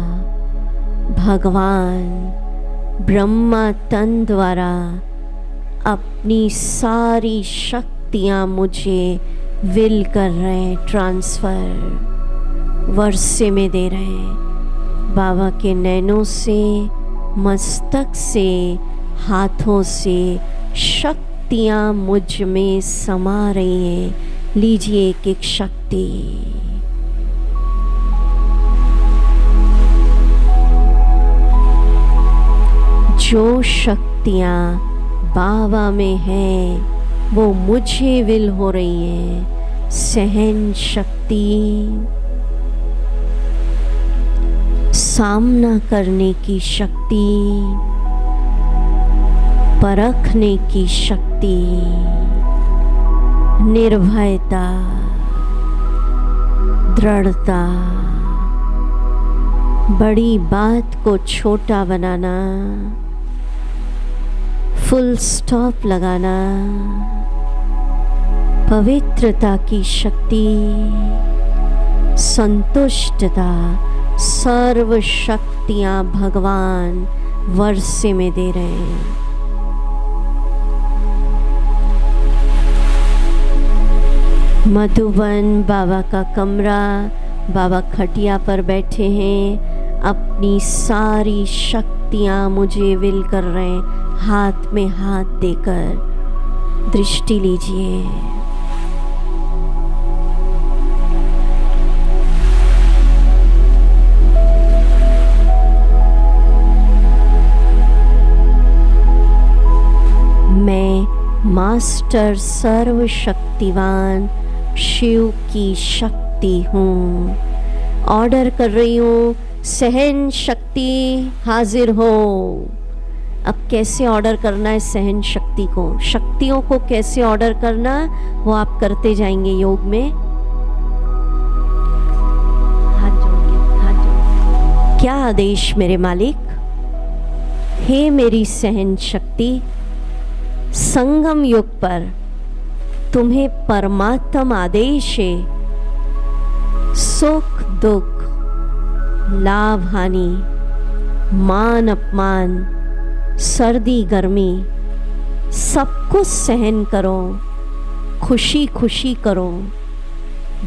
भगवान ब्रह्मा तन द्वारा अपनी सारी शक्तियाँ मुझे विल कर रहे हैं, ट्रांसफ़र वर्षे में दे रहे हैं। बाबा के नैनों से, मस्तक से, हाथों से शक्तियाँ मुझ में समा रही हैं। लीजिए एक एक शक्ति। जो शक्तियाँ बाबा में है वो मुझे विल हो रही है। सहन शक्ति, सामना करने की शक्ति, परखने की शक्ति, निर्भयता, दृढ़ता, बड़ी बात को छोटा बनाना, फुल स्टॉप लगाना, पवित्रता की शक्ति, संतुष्टता, सर्व शक्तियाँ भगवान वर्षे में दे रहे हैं। मधुबन बाबा का कमरा, बाबा खटिया पर बैठे हैं, अपनी सारी शक्तियाँ मुझे विल कर रहे हैं। हाथ में हाथ देकर दृष्टि लीजिए। मैं मास्टर सर्वशक्तिवान शिव की शक्ति हूँ। ऑर्डर कर रही हूँ, सहन शक्ति हाजिर हो। अब कैसे ऑर्डर करना है सहन शक्ति को, शक्तियों को कैसे ऑर्डर करना, वो आप करते जाएंगे योग में। हाथ जोड़ के, हाथ जोड़। क्या आदेश मेरे मालिक? हे मेरी सहन शक्ति, संगम युग पर तुम्हें परमात्म आदेश है, सुख दुख, लाभ हानि, मान अपमान, सर्दी गर्मी, सब कुछ सहन करो, खुशी खुशी करो।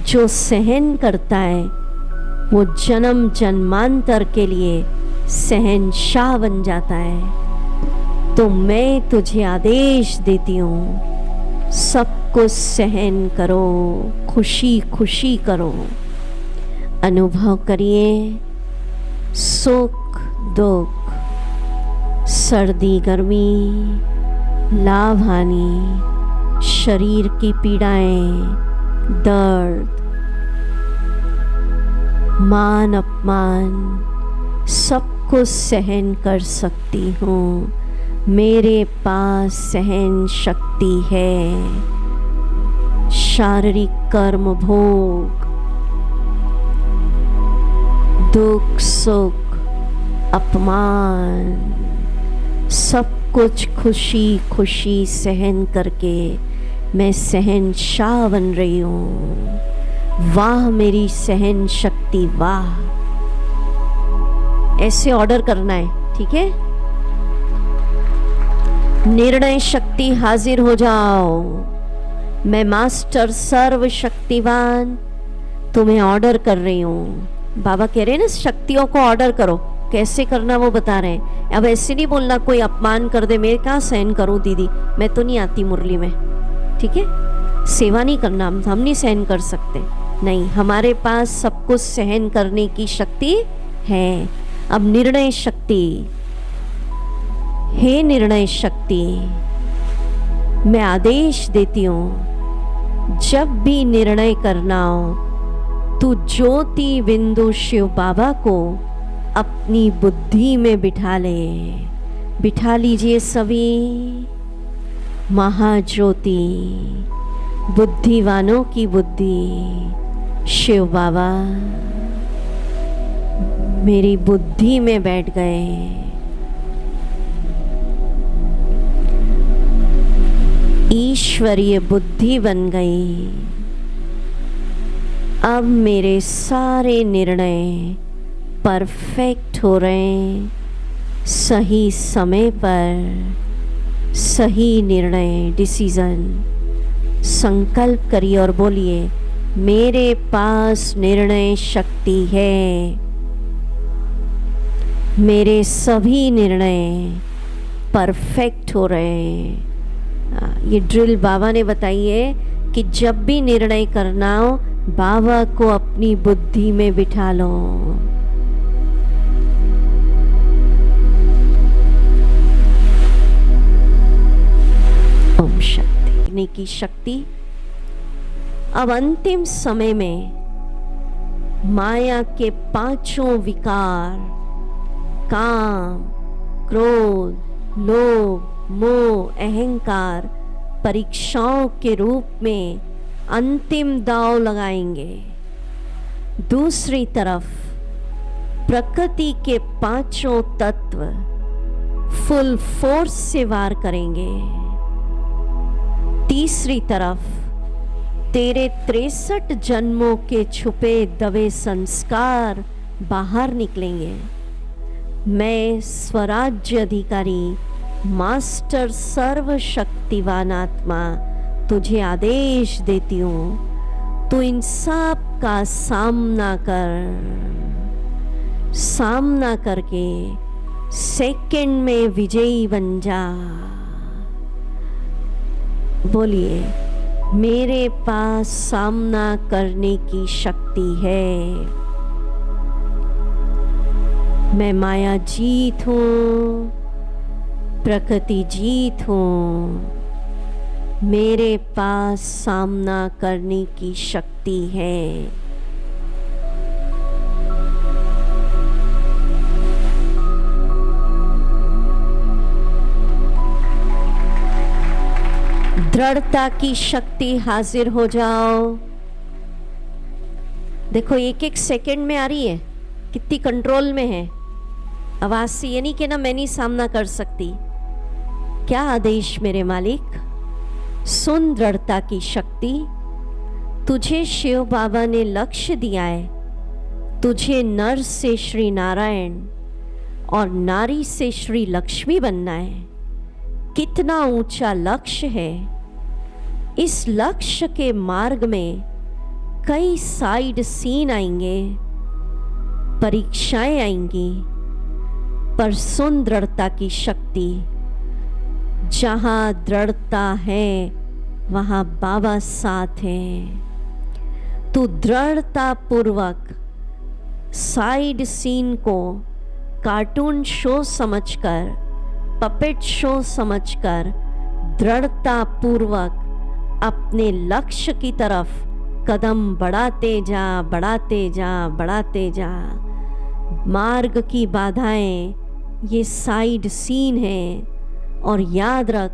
जो सहन करता है वो जन्म जन्मांतर के लिए सहनशाह बन जाता है। तो मैं तुझे आदेश देती हूँ, सब कुछ सहन करो, खुशी खुशी करो। अनुभव करिए सुख दुख, सर्दी गर्मी, लाभ हानि, शरीर की पीड़ाएं, दर्द, मान अपमान, सब कुछ सहन कर सकती हूँ। मेरे पास सहन शक्ति है। शारीरिक कर्म भोग, दुख सुख, अपमान, सब कुछ खुशी खुशी सहन करके मैं सहनशाह बन रही हूँ। वाह मेरी सहन शक्ति वाह। ऐसे ऑर्डर करना है, ठीक है। निर्णय शक्ति हाजिर हो जाओ। मैं मास्टर सर्वशक्तिवान तुम्हें ऑर्डर कर रही हूँ। बाबा कह रहे हैं ना, शक्तियों को ऑर्डर करो। कैसे करना वो बता रहे हैं। अब ऐसे नहीं बोलना कोई अपमान कर दे, मैं कहाँ सहन करूँ दीदी, मैं तो नहीं आती मुरली में, ठीक है। सेवा नहीं करना, हम नहीं सहन कर सकते, नहीं। हमारे पास सब कुछ सहन करने की शक्ति है। अब निर्णय शक्ति, हे निर्णय शक्ति, मैं आदेश देती हूँ, जब भी निर्णय करना हो तू ज्योति बिंदु शिव बाबा को अपनी बुद्धि में बिठा ले। बिठा लीजिए सभी। महाज्योति, बुद्धिवानों की बुद्धि, शिव बाबा मेरी बुद्धि में बैठ गए। ईश्वरीय बुद्धि बन गई। अब मेरे सारे निर्णय परफेक्ट हो रहे हैं। सही समय पर सही निर्णय, डिसीजन। संकल्प करिए और बोलिए, मेरे पास निर्णय शक्ति है। मेरे सभी निर्णय परफेक्ट हो रहे हैं। ये ड्रिल बाबा ने बताई है कि जब भी निर्णय करना हो बाबा को अपनी बुद्धि में बिठा लो। ओम शक्ति की शक्ति। अब अंतिम समय में माया के पांचों विकार, काम, क्रोध, लोभ, मोह, अहंकार परीक्षाओं के रूप में अंतिम दांव लगाएंगे। दूसरी तरफ प्रकृति के पांचों तत्व फुल फोर्स से वार करेंगे। तीसरी तरफ तेरे 63 जन्मों के छुपे दबे संस्कार बाहर निकलेंगे। मैं स्वराज्य अधिकारी मास्टर सर्वशक्तिवान आत्मा तुझे आदेश देती हूँ, तू इन सब का सामना करके सेकंड में विजयी बन जा। बोलिए, मेरे पास सामना करने की शक्ति है। मैं माया जीत हूँ, प्रकृति जीत हूँ। मेरे पास सामना करने की शक्ति है। दृढ़ता की शक्ति हाजिर हो जाओ। देखो एक एक सेकंड में आ रही है, कितनी कंट्रोल में है। आवाज से, ये नहीं कि ना मैं नहीं सामना कर सकती। क्या आदेश मेरे मालिक। सुन दृढ़ता की शक्ति, तुझे शिव बाबा ने लक्ष्य दिया है। तुझे नर से श्री नारायण और नारी से श्री लक्ष्मी बनना है। कितना ऊंचा लक्ष्य है। इस लक्ष्य के मार्ग में कई साइड सीन आएंगे, परीक्षाएं आएंगी, पर सुन दृढ़ता की शक्ति। जहां दृढ़ता है वहां बाबा साथ है। तू दृढ़ता पूर्वक साइड सीन को कार्टून शो समझकर, पपेट शो समझकर दृढ़ता पूर्वक अपने लक्ष्य की तरफ कदम बढ़ाते जा, बढ़ाते जा, बढ़ाते जा। मार्ग की बाधाएं ये साइड सीन है, और याद रख,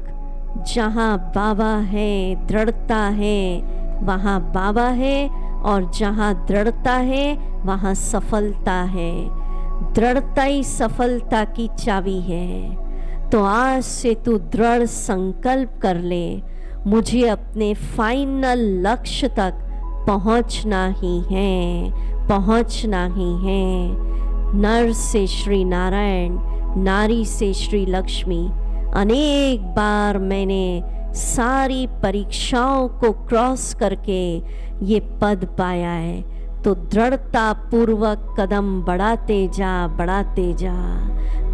जहाँ बाबा है, दृढ़ता है, वहाँ बाबा है, और जहाँ दृढ़ता है वहाँ सफलता है। दृढ़ता ही सफलता की चाबी है। तो आज से तू दृढ़ संकल्प कर ले, मुझे अपने फाइनल लक्ष्य तक पहुंचना ही है, पहुंचना ही है। नर से श्री नारायण, नारी से श्री लक्ष्मी। अनेक बार मैंने सारी परीक्षाओं को क्रॉस करके ये पद पाया है। तो दृढ़ता पूर्वक कदम बढ़ाते जा, बढ़ाते जा।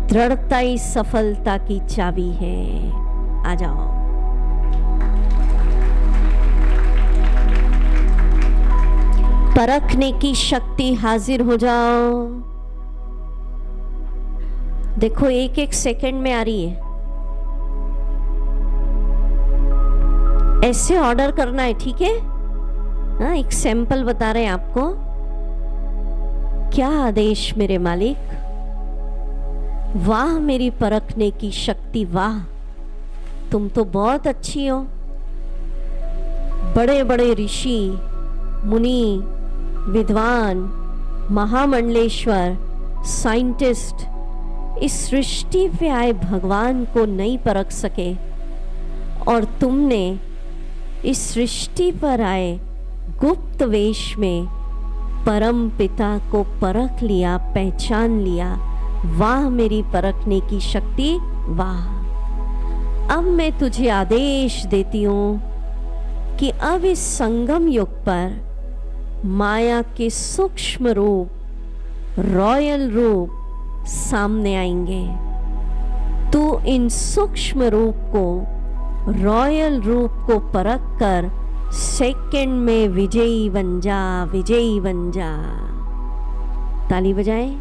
दृढ़ता ही सफलता की चाबी है। आ जाओ। परखने की शक्ति हाजिर हो जाओ। देखो, एक एक सेकंड में आ रही है। ऐसे ऑर्डर करना है, ठीक है? हाँ, एक सैंपल बता रहे हैं आपको। क्या आदेश मेरे मालिक। वाह मेरी परखने की शक्ति, वाह, तुम तो बहुत अच्छी हो। बड़े बड़े ऋषि, मुनि, विद्वान, महामंडलेश्वर, साइंटिस्ट इस सृष्टि पे आए भगवान को नहीं परख सके, और तुमने इस सृष्टि पर आए गुप्त वेश में परम पिता को परख लिया, पहचान लिया। वाह मेरी परखने की शक्ति, वाह। अब मैं तुझे आदेश देती हूँ कि अब इस संगम युग पर माया के सूक्ष्म रूप, रॉयल रूप सामने आएंगे। तू इन सूक्ष्म रूप को, रॉयल रूप को परख कर सेकंड में विजयी बन जा, विजयी बन जा। ताली बजाएं।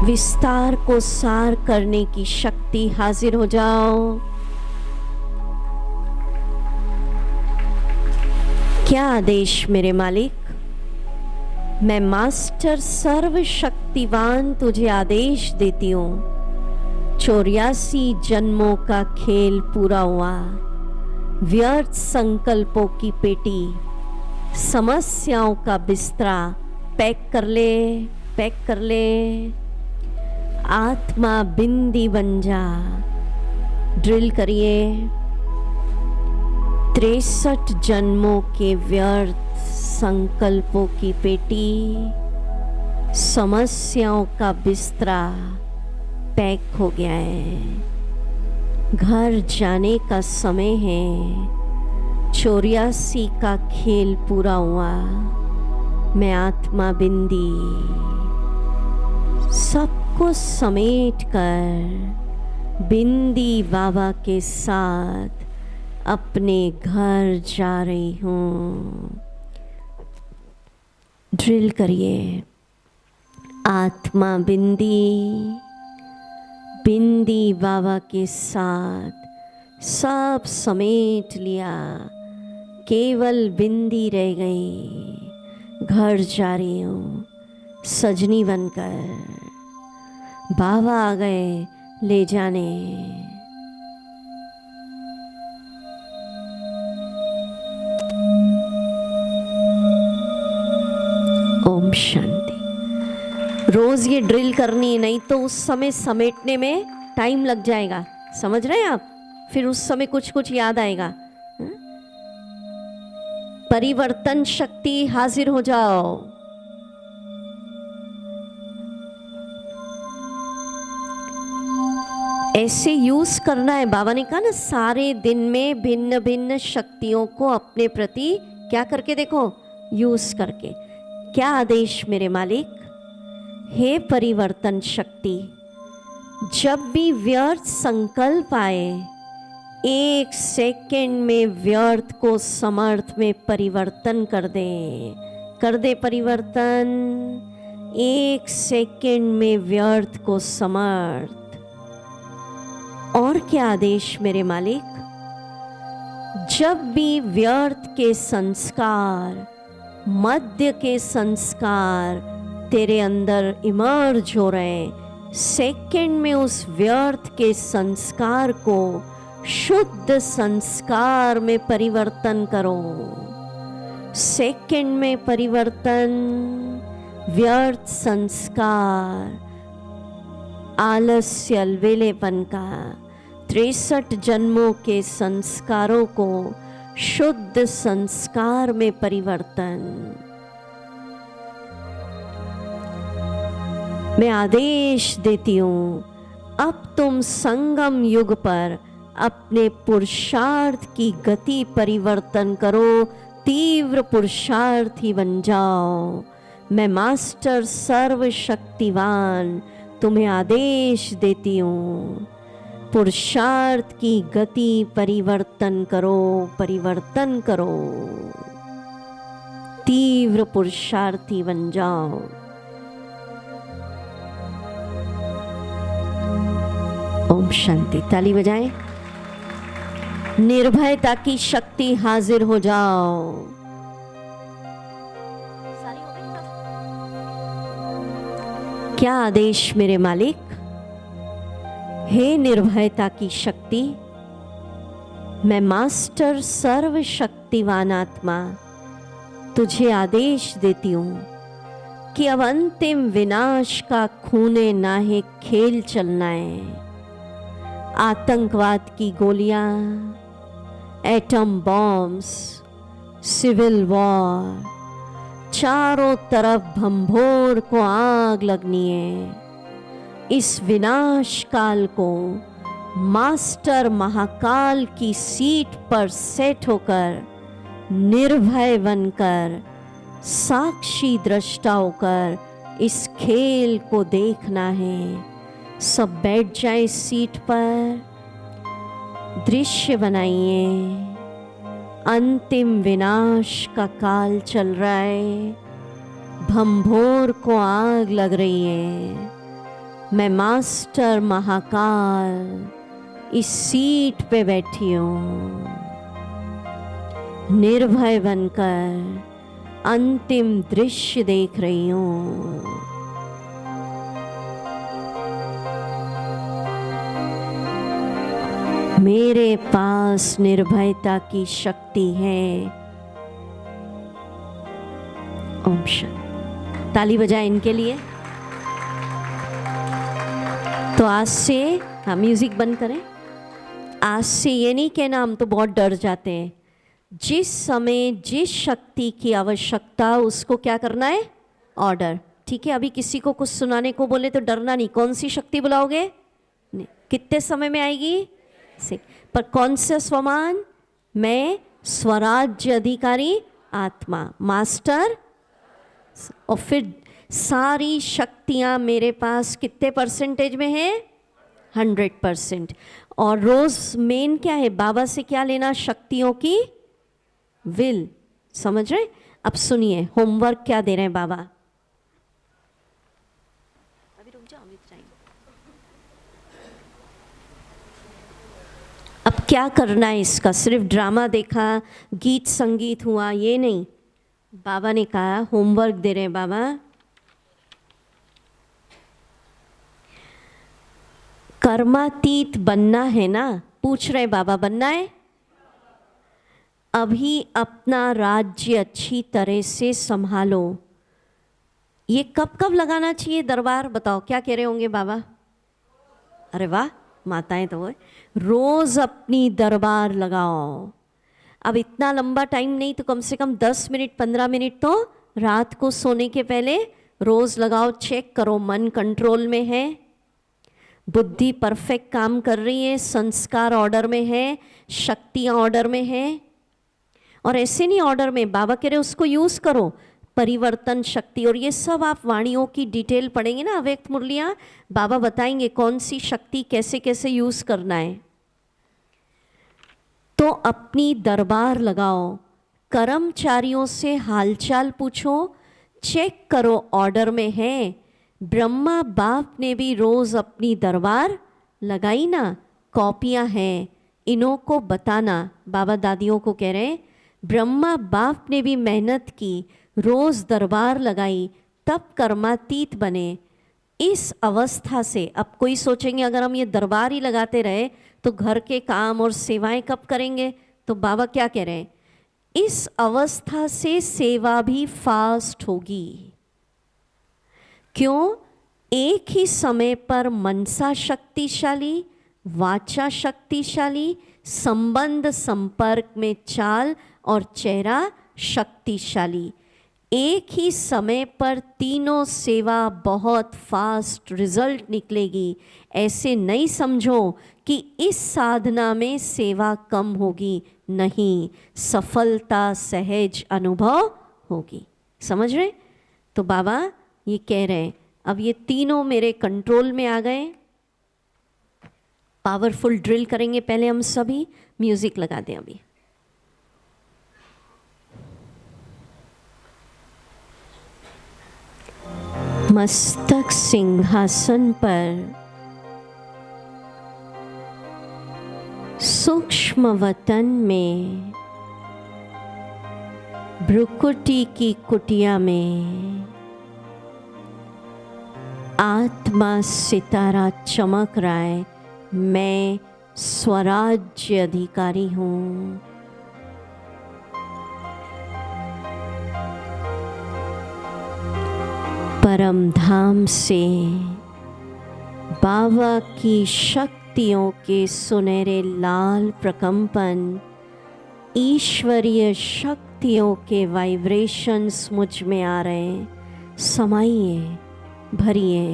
विस्तार को सार करने की शक्ति हाजिर हो जाओ। क्या आदेश मेरे मालिक। मैं मास्टर सर्वशक्तिवान तुझे आदेश देती हूँ। 84 जन्मों का खेल पूरा हुआ। व्यर्थ संकल्पों की पेटी, समस्याओं का बिस्तरा पैक कर ले, पैक कर ले। आत्मा बिंदी बन जा। ड्रिल करिए। 63 जन्मों के व्यर्थ संकल्पों की पेटी, समस्याओं का बिस्तरा पैक हो गया है। घर जाने का समय है। 84 का खेल पूरा हुआ। मैं आत्मा बिंदी सबको समेट कर बिंदी बाबा के साथ अपने घर जा रही हूँ। ड्रिल करिए। आत्मा बिंदी, बिंदी बाबा के साथ सब समेट लिया। केवल बिंदी रह गई। घर जा रही हूँ सजनी बनकर। बाबा आ गए ले जाने। ओम शांति। रोज ये ड्रिल करनी, नहीं तो उस समय समेटने में टाइम लग जाएगा, समझ रहे हैं आप? फिर उस समय कुछ कुछ याद आएगा। परिवर्तन शक्ति हाजिर हो जाओ। ऐसे यूज करना है। बाबा ने कहा ना, सारे दिन में भिन्न भिन्न शक्तियों को अपने प्रति क्या करके देखो, यूज करके। क्या आदेश मेरे मालिक? हे परिवर्तन शक्ति, जब भी व्यर्थ संकल्प आए, 1 सेकंड में व्यर्थ को समर्थ में परिवर्तन कर दे परिवर्तन। 1 सेकंड में व्यर्थ को समर्थ। और क्या आदेश मेरे मालिक? जब भी व्यर्थ के संस्कार, मध्य के संस्कार तेरे अंदर इमर्ज हो रहे, सेकंड में उस व्यर्थ के संस्कार को शुद्ध संस्कार में परिवर्तन करो। सेकंड में परिवर्तन। व्यर्थ संस्कार, आलस्य, अलवेलेपन का 63 जन्मों के संस्कारों को शुद्ध संस्कार में परिवर्तन। मैं आदेश देती हूँ, अब तुम संगम युग पर अपने पुरुषार्थ की गति परिवर्तन करो, तीव्र पुरुषार्थी बन जाओ। मैं मास्टर सर्वशक्तिवान तुम्हें आदेश देती हूँ, पुरुषार्थ की गति परिवर्तन परिवर्तन करो, तीव्र पुरुषार्थी बन जाओ। ओम शांति। ताली बजाएं। निर्भयता की शक्ति हाजिर हो जाओ। क्या आदेश मेरे मालिक? हे निर्भयता की शक्ति, मैं मास्टर सर्वशक्तिवान आत्मा तुझे आदेश देती हूँ कि अब अंतिम विनाश का खूने नाहे खेल चलना है। आतंकवाद की गोलियां, एटम बॉम्ब्स, सिविल वॉर, चारों तरफ भंभोर को आग लगनी है। इस विनाश काल को मास्टर महाकाल की सीट पर सेट होकर, निर्भय बनकर, साक्षी दृष्टा होकर इस खेल को देखना है। सब बैठ जाए सीट पर, दृश्य बनाइए। अंतिम विनाश का काल चल रहा है, भंभोर को आग लग रही है। मैं मास्टर महाकाल इस सीट पे बैठी हूँ, निर्भय बनकर अंतिम दृश्य देख रही हूँ। मेरे पास निर्भयता की शक्ति है। ओम शांति। ताली बजाएं इनके लिए। तो आज से, हाँ म्यूजिक बंद करें। आज से ये नहीं कहना हम तो बहुत डर जाते हैं। जिस समय जिस शक्ति की आवश्यकता, उसको क्या करना है? ऑर्डर। ठीक है, अभी किसी को कुछ सुनाने को बोले तो डरना नहीं। कौन सी शक्ति बुलाओगे? नहीं। कितने समय में आएगी? पर कौन सा स्वमान? मैं स्वराज्य अधिकारी आत्मा, मास्टर। और फिर सारी शक्तियां मेरे पास कितने परसेंटेज में है? 100%। और रोज मेन क्या है? बाबा से क्या लेना? शक्तियों की विल। समझ रहे? अब सुनिए, होमवर्क क्या दे रहे हैं बाबा। अभी रुक जाओ, अब क्या करना है इसका? सिर्फ ड्रामा देखा, गीत संगीत हुआ, ये नहीं। बाबा ने कहा होमवर्क दे रहे हैं बाबा। कर्मातीत बनना है ना? पूछ रहे बाबा, बनना है? अभी अपना राज्य अच्छी तरह से संभालो। ये कब कब लगाना चाहिए दरबार, बताओ क्या कह रहे होंगे बाबा? अरे वाह, माताएं तो वो रोज़ अपनी दरबार लगाओ। अब इतना लंबा टाइम नहीं तो कम से कम 10 मिनट 15 मिनट तो रात को सोने के पहले रोज़ लगाओ। चेक करो मन कंट्रोल में है, बुद्धि परफेक्ट काम कर रही है, संस्कार ऑर्डर में है, शक्तियाँ ऑर्डर में है। और ऐसे नहीं ऑर्डर में, बाबा कह रहे उसको यूज़ करो, परिवर्तन शक्ति। और ये सब आप वाणियों की डिटेल पढ़ेंगे ना, अव्यक्त मुरलियाँ, बाबा बताएंगे कौन सी शक्ति कैसे कैसे यूज़ करना है। तो अपनी दरबार लगाओ, कर्मचारियों से हालचाल पूछो, चेक करो ऑर्डर में है। ब्रह्मा बाप ने भी रोज़ अपनी दरबार लगाई ना, कॉपियाँ हैं, इन्हों को बताना। बाबा दादियों को कह रहे हैं ब्रह्मा बाप ने भी मेहनत की, रोज़ दरबार लगाई, तब कर्मातीत बने। इस अवस्था से अब कोई सोचेंगे अगर हम ये दरबार ही लगाते रहे तो घर के काम और सेवाएं कब करेंगे? तो बाबा क्या कह रहे हैं, इस अवस्था से सेवा भी फास्ट होगी। क्यों? एक ही समय पर मनसा शक्तिशाली, वाचा शक्तिशाली, संबंध संपर्क में चाल और चेहरा शक्तिशाली। एक ही समय पर तीनों सेवा बहुत फास्ट रिजल्ट निकलेगी। ऐसे नहीं समझो कि इस साधना में सेवा कम होगी, नहीं, सफलता सहज अनुभव होगी। समझ रहे? तो बाबा ये कह रहे हैं अब ये तीनों मेरे कंट्रोल में आ गए। पावरफुल ड्रिल करेंगे पहले हम सभी, म्यूजिक लगा दें अभी। मस्तक सिंहासन पर, सूक्ष्म वतन में, भ्रुकुटी की कुटिया में, आत्मा सितारा चमक रहा है। मैं स्वराज्य अधिकारी हूँ। परम धाम से बाबा की शक्तियों के सुनहरे लाल प्रकंपन, ईश्वरीय शक्तियों के वाइब्रेशंस मुझ में आ रहे हैं। समाइए, भरिए।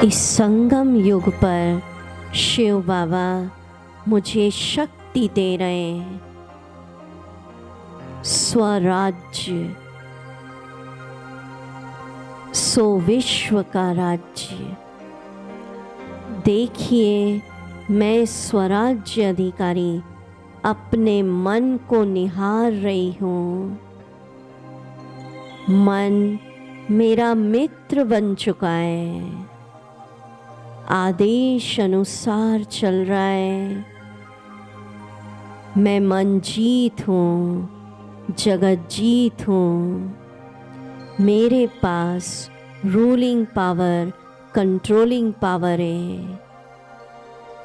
इस संगम युग पर शिव बाबा मुझे शक्ति दे रहे हैं। स्वराज्य, सो विश्व का राज्य। देखिए मैं स्वराज्य अधिकारी अपने मन को निहार रही हूँ। मन मेरा मित्र बन चुका है, आदेश अनुसार चल रहा है। मैं मन जीत हूँ, जगत जीत हूँ। मेरे पास रूलिंग पावर, कंट्रोलिंग पावर है।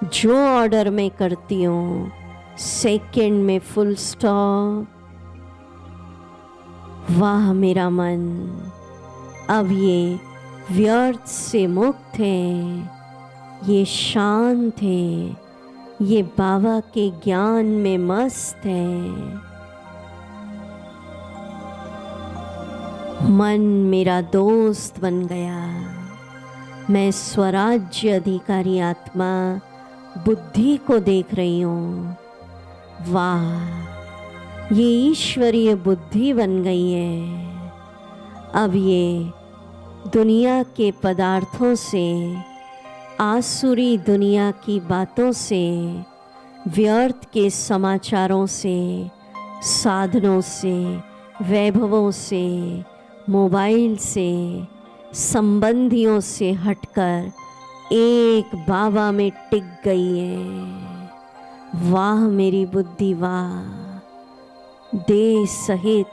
जो ऑर्डर मैं करती हूँ सेकंड में फुल स्टॉप। वाह मेरा मन, अब ये व्यर्थ से मुक्त है, ये शांत है, ये बाबा के ज्ञान में मस्त है। मन मेरा दोस्त बन गया। मैं स्वराज्य अधिकारी आत्मा बुद्धि को देख रही हूँ। वाह, ये ईश्वरीय बुद्धि बन गई है। अब ये दुनिया के पदार्थों से, आसुरी दुनिया की बातों से, व्यर्थ के समाचारों से, साधनों से, वैभवों से, मोबाइल से, संबंधियों से हटकर एक बाबा में टिक गई है। वाह मेरी बुद्धि वाह, देह सहित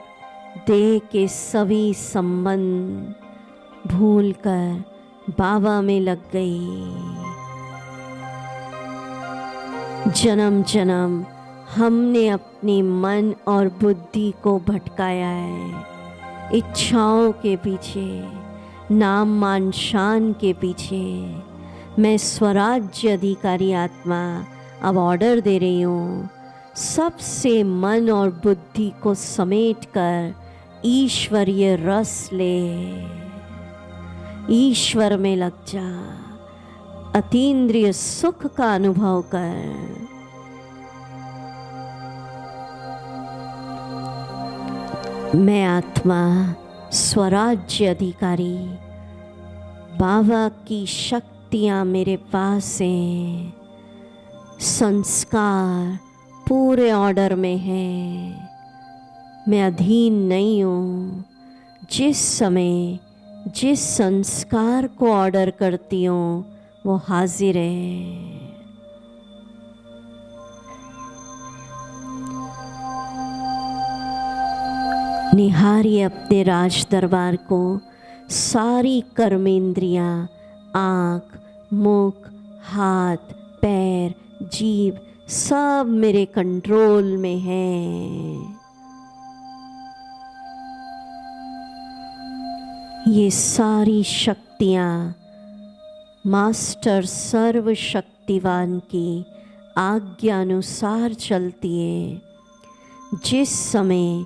देह के सभी संबंध भूलकर बाबा में लग गई। जन्म जन्म हमने अपनी मन और बुद्धि को भटकाया है इच्छाओं के पीछे, नाम मान शान के पीछे। मैं स्वराज्य अधिकारी आत्मा अब ऑर्डर दे रही हूँ, सबसे मन और बुद्धि को समेट कर ईश्वरीय रस ले, ईश्वर में लग जा, अतीन्द्रिय सुख का अनुभव कर। मैं आत्मा स्वराज्य अधिकारी, बाबा की शक्तियाँ मेरे पास हैं, संस्कार पूरे ऑर्डर में हैं, मैं अधीन नहीं हूँ। जिस समय जिस संस्कार को ऑर्डर करती हूँ वो हाजिर है। निहारिए अपने राज दरबार को, सारी कर्मेंद्रियाँ, आँख, मुख, हाथ, पैर, जीभ सब मेरे कंट्रोल में हैं। ये सारी शक्तियाँ मास्टर सर्वशक्तिवान की आज्ञा अनुसार चलती है। जिस समय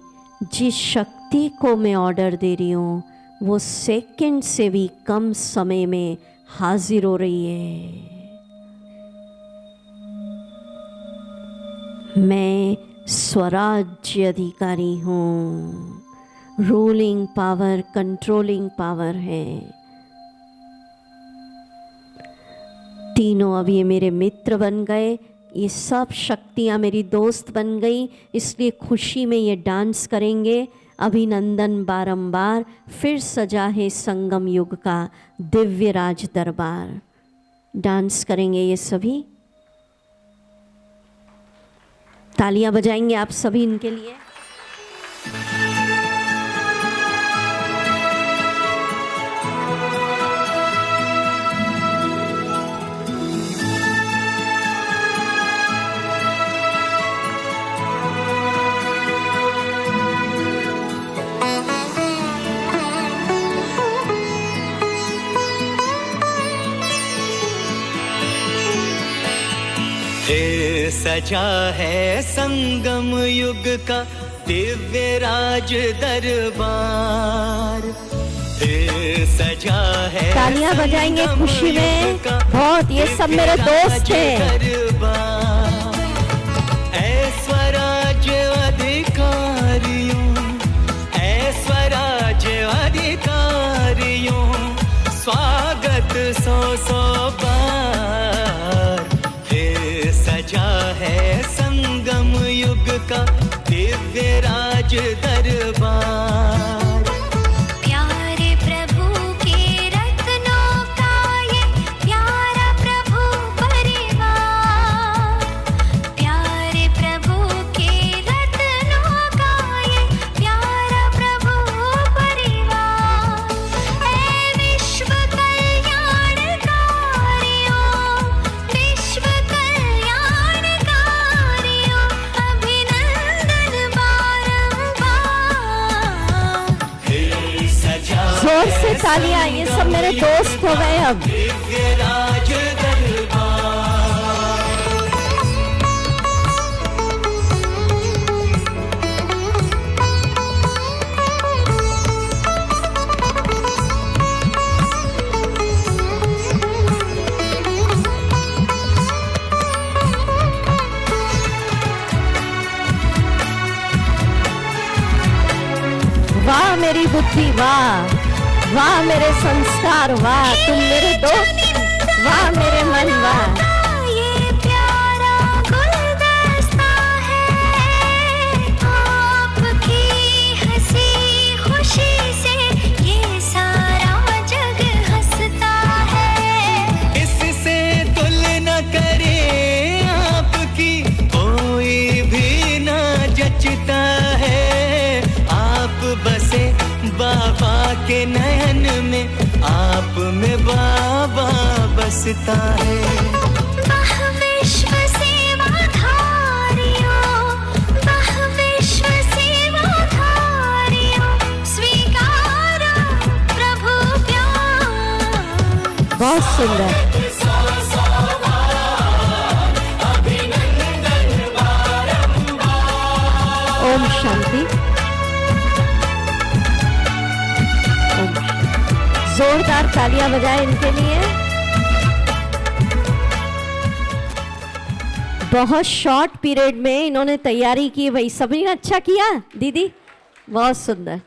जिस शक्ति को मैं ऑर्डर दे रही हूँ वो सेकंड से भी कम समय में हाजिर हो रही है। मैं स्वराज्य अधिकारी हूँ। रूलिंग पावर, कंट्रोलिंग पावर है। तीनों अब ये मेरे मित्र बन गए, ये सब शक्तियाँ मेरी दोस्त बन गई, इसलिए खुशी में ये डांस करेंगे। अभिनंदन बारंबार, फिर सजा है संगम युग का दिव्य राज दरबार। डांस करेंगे ये सभी, तालियां बजाएंगे आप सभी इनके लिए। सजा है संगम युग का दिव्य राज दरबार। सजा है, तालियां बजाएंगे खुशी में बहुत। ये सब मेरे दोस्त हैं। स्वराज्य अधिकारियों, स्वराज्य अधिकारियों, स्वागत सौ सौ बार। सजा है संगम युग का दिव्य राज दरबार। प्यारे प्रभु के रत्नों का ये प्यारा प्रभु परिवार। प्यारे प्रभु के रत्नों का ये प्यारा प्रभु परिवार। ऐ विश्व कल्याणकारियों, विश्व जोर से तालियां। ये सब मेरे दोस्त हो गए अब। वाह मेरी बुद्धि, वाह वाह मेरे संस्कार, वाह तुम मेरे दोस्त, वाह मेरे मन, वाह। ये प्यारा गुलदस्ता है, आपकी हंसी खुशी से ये सारा जग हंसता है। इससे तुलना करे आपकी कोई भी ना जचता है। आप बसे बाबा के नयन में, आप में बाबा बसता है। विश्व सेवा बहुत सुंदर। ओम शांति। जोरदार तालियां बजाएं इनके लिए। बहुत शॉर्ट पीरियड में इन्होंने तैयारी की भाई, सभी ने अच्छा किया दीदी, बहुत सुंदर।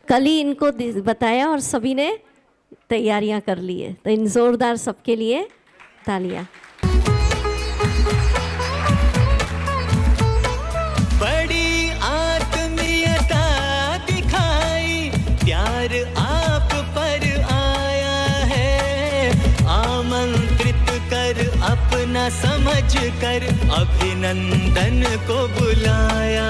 कल ही इनको बताया और सभी ने तैयारियां कर ली है, तो इन जोरदार सबके लिए तालियां। बड़ी आत्मीयता दिखाई, प्यार आप पर आया है, आमंत्रित कर अपना समझ कर अभिनंदन को बुलाया